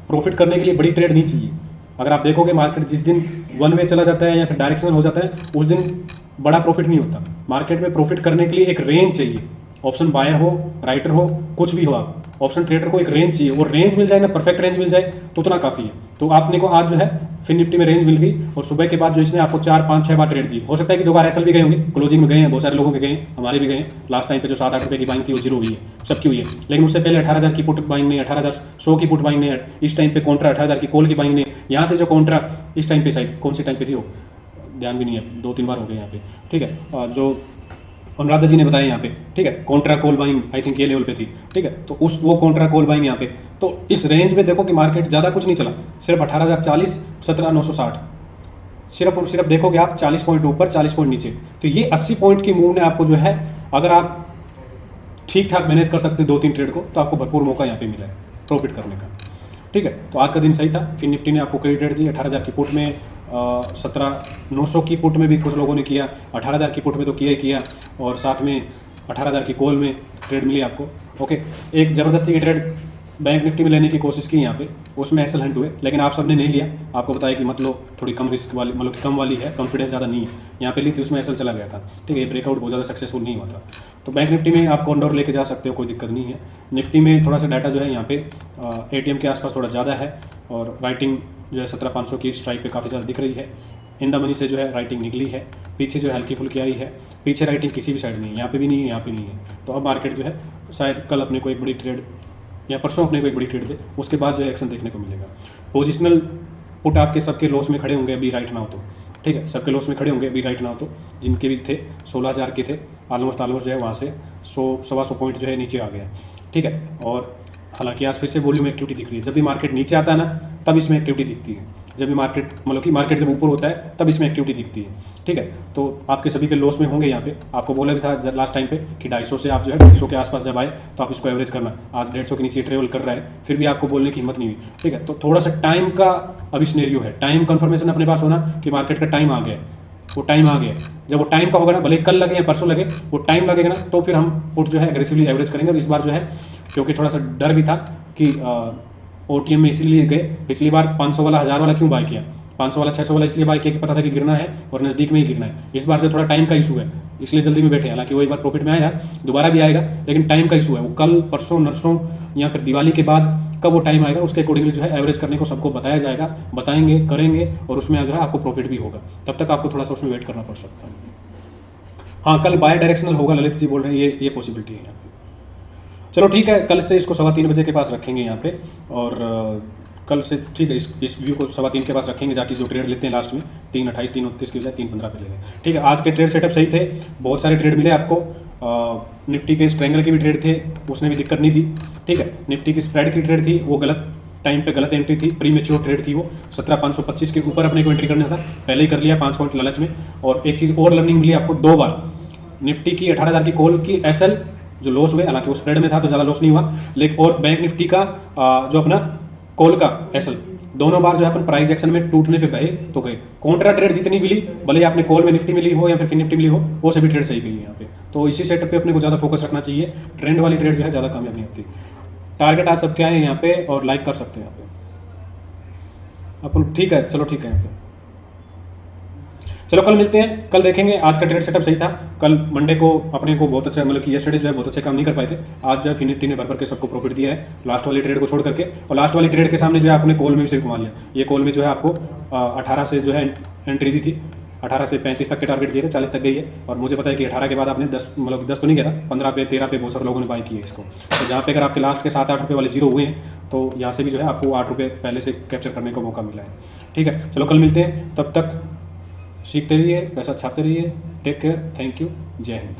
प्रॉफिट करने के लिए बड़ी ट्रेड नहीं चाहिए। अगर आप देखोगे मार्केट जिस दिन वन वे चला जाता है या फिर डायरेक्शनल हो जाता है उस दिन बड़ा प्रॉफिट नहीं होता। मार्केट में प्रॉफिट करने के लिए एक रेंज चाहिए। ऑप्शन बायर हो, राइटर हो, कुछ भी हो, आप ऑप्शन ट्रेडर को एक रेंज चाहिए। वो रेंज मिल जाए ना, परफेक्ट रेंज मिल जाए तो उतना काफ़ी है। तो आपने को आज जो है फिन निफ्टी में रेंज मिल गई, और सुबह के बाद जो इसने आपको 4, 5, 6 बार ट्रेड दी। हो सकता है कि 2 बार एसएल भी गए होंगे, क्लोजिंग में गए हैं, बहुत सारे लोगों के गए, हमारे भी गए। लास्ट टाइम पे जो 7-8 रुपये की बाइंग थी वो जीरो हुई है, सबकी हुई है। लेकिन उससे पहले 18,000 की पुट बाइंग ने, 18,100 की पुट बाइंग ने, इस टाइम पे कॉन्ट्रा 18,000 की कॉल की बाइंग ने, यहाँ से जो कॉन्ट्रा इस टाइम पे शायद कौन सी टाइम पे थी वो ध्यान भी नहीं है, 2-3 बार हो गए यहाँ पे। ठीक है, जो अनुराधा जी ने बताया यहाँ पे, ठीक है, Contra call buying I think ये लेवल पे थी। ठीक है, तो वो कॉन्ट्रा कॉल बाइंग यहाँ पे, तो इस रेंज में देखो कि मार्केट ज़्यादा कुछ नहीं चला, सिर्फ 18,040, 17,960, सिर्फ और सिर्फ देखोगे आप 40 पॉइंट ऊपर, 40 पॉइंट नीचे। तो ये 80 पॉइंट की मूव ने आपको जो है, अगर आप ठीक ठाक मैनेज कर सकते 2-3 ट्रेड को, तो आपको भरपूर मौका यहाँ पे मिला है प्रॉफिट करने का। ठीक है, तो आज का दिन सही था। फिन निफ्टी ने आपको कई ट्रेड दी, 18,000 की पुट में, 17,900 की पुट में भी कुछ लोगों ने किया, 18,000 की पुट में तो किया ही किया, और साथ में 18,000 की कॉल में ट्रेड मिली आपको। ओके, एक ज़बरदस्ती की ट्रेड बैंक निफ्टी में लेने की कोशिश की यहाँ पे, उसमें एसएल हंट हुए, लेकिन आप सबने नहीं लिया। आपको बताया कि मत लो, थोड़ी कम रिस्क वाली, मतलब कि कम वाली है, कॉन्फिडेंस ज़्यादा नहीं है। यहाँ पे ली थी, उसमें एसएल चला गया था। ठीक है, ये ब्रेकआउट बहुत ज़्यादा सक्सेसफुल नहीं हुआ था। तो बैंक निफ्टी में आप कॉन्डोर लेके जा सकते हो, कोई दिक्कत नहीं है। निफ्टी में थोड़ा सा डाटा जो है यहाँ पे एटीएम के आसपास थोड़ा ज़्यादा है, और राइटिंग जो है 17,500 की स्ट्राइक पे काफ़ी ज़्यादा दिख रही है। इन द मनी से जो है राइटिंग निकली है, पीछे जो है हल्की फुल्की आई है, पीछे राइटिंग किसी भी साइड नहीं है, यहाँ पे भी नहीं है, यहाँ पे नहीं है। तो अब मार्केट जो है शायद कल अपने को एक बड़ी ट्रेड या परसों अपने को एक बड़ी ट्रेड दे, उसके बाद जो है एक्शन देखने को मिलेगा। पोजिशनल पुट आपके सबके लॉस में खड़े होंगे अभी राइट ना हो तो, ठीक है, सबके लॉस में खड़े होंगे अभी राइट ना हो तो। जिनके भी थे 16,000 के थे, ऑलमोस्ट जो है वहाँ से 100-125 पॉइंट जो है नीचे आ गया, ठीक है। और हालांकि आज फिर से वॉल्यूम एक्टिविटी दिख रही है। जब भी मार्केट नीचे आता है ना, तब इसमें एक्टिविटी दिखती है। जब भी मार्केट, मतलब कि मार्केट जब ऊपर होता है, तब इसमें एक्टिविटी दिखती है, ठीक है। तो आपके सभी के लॉस में होंगे यहाँ पे। आपको बोला भी था लास्ट टाइम पे कि 250 से आप जो है 250 के आसपास जब आए तो आप इसको एवरेज करना। आज 150 के नीचे ट्रेवल कर रहा है, फिर भी आपको बोलने की हिम्मत नहीं हुई, ठीक है। तो थोड़ा सा टाइम का अभी सिनेरियो है, टाइम कन्फर्मेशन अपने पास होना कि मार्केट का टाइम आ गया, वो टाइम आ गया। जब वो टाइम का होगा ना, भले कल लगे या परसों लगे, वो टाइम लगेगा ना, तो फिर हम पुट जो है एग्रेसिवली एवरेज करेंगे। और इस बार जो है, क्योंकि थोड़ा सा डर भी था कि ओटीएम में इसीलिए गए, पिछली बार 500 वाला 1000 वाला क्यों बाय किया, 500 वाला 600 वाला इसलिए बाय किया कि पता था कि गिरना है और नज़दीक में ही गिरना है। इस बार से थोड़ा टाइम का इशू है, इसलिए जल्दी में बैठे। हालांकि वो एक बार प्रॉफिट में आया, दोबारा भी आएगा, लेकिन टाइम का इशू है। वो कल परसों नरसों या फिर दिवाली के बाद कब वो टाइम आएगा, उसके अकॉर्डिंगली जो है एवरेज करने को सबको बताया जाएगा, बताएंगे, करेंगे, और उसमें जो है आपको प्रॉफिट भी होगा। तब तक आपको थोड़ा सा उसमें वेट करना पड़ सकता है। हाँ, कल बाय डायरेक्शनल होगा, ललित जी बोल रहे हैं, ये पॉसिबिलिटी है यहाँ पे। चलो ठीक है, कल से इसको 3:15 बजे के पास रखेंगे यहाँ पे, और कल से ठीक है इस व्यू को 3:15 के पास रखेंगे, जाके जो ट्रेड लेते हैं लास्ट में 3:28 3:29 की बजाय 3:15 पे ले लें, ठीक है। आज के ट्रेड सेटअप सही थे, बहुत सारे ट्रेड मिले आपको। निफ्टी के स्ट्रेंगल के भी ट्रेड थे, उसने भी दिक्कत नहीं दी, ठीक है। निफ्टी की स्प्रेड की ट्रेड थी, वो गलत टाइम पे गलत एंट्री थी, प्री मैच्योर ट्रेड थी वो। 17,525 के ऊपर अपने को एंट्री करना था, पहले ही कर लिया 5 पॉइंट लालच में। और एक चीज़ और लर्निंग मिली आपको 2 बार, निफ्टी की 18,000 की कॉल की एसएल जो लॉस हुए, हालांकि वो स्प्रेड में था तो ज़्यादा लॉस नहीं हुआ, लेकिन और बैंक निफ्टी का जो अपना कॉल का एसएल, दोनों बार जो है अपन प्राइस एक्शन में टूटने पे गए तो गए। कॉन्ट्रा ट्रेड जितनी मिली, भले ही आपने कॉल में निफ्टी मिली हो या फिर निफ्टी मिली हो, वो सभी ट्रेड सही गई है यहाँ पे। तो इसी सेटअप पे अपने को ज़्यादा फोकस रखना चाहिए। ट्रेंड वाली ट्रेड जो है ज़्यादा कामयाब नहीं होती। टारगेट आज सब क्या है यहाँ पे, और लाइक कर सकते हैं यहाँ पे अपन, ठीक है। चलो ठीक है यहाँ पे, चलो कल मिलते हैं, कल देखेंगे। आज का ट्रेड सेटअप सही था। कल मंडे को अपने को बहुत अच्छा, मतलब कि येस्टरडे जो है बहुत अच्छे काम नहीं कर पाए थे। आज जो है फिनिटी ने भर के सबको प्रॉफिट दिया है, लास्ट वाली ट्रेड को छोड़ करके। और लास्ट वाली ट्रेड के सामने जो है आपने कॉल में भी सिर्फ घुमा लिया। ये कॉल में जो है आपको 18 से जो है एंट्री दी थी, 18 से 35 तक के टारगेट दिए थे, 40 तक गई है। और मुझे पता है कि 18 के बाद आपने 10, मतलब 10 तो नहीं गया था, 15 पे 13 पे बहुत सारे लोगों ने बाय किए इसको। तो जहाँ पे अगर आपके लास्ट के 7-8 रुपये वाले जीरो हुए हैं, तो यहाँ से भी जो है आपको 8 रुपये पहले से कैप्चर करने का मौका मिला है, ठीक है। चलो कल मिलते हैं, तब तक सीखते रहिए, पैसा छापते रहिए। टेक केयर, थैंक यू, जय हिंद।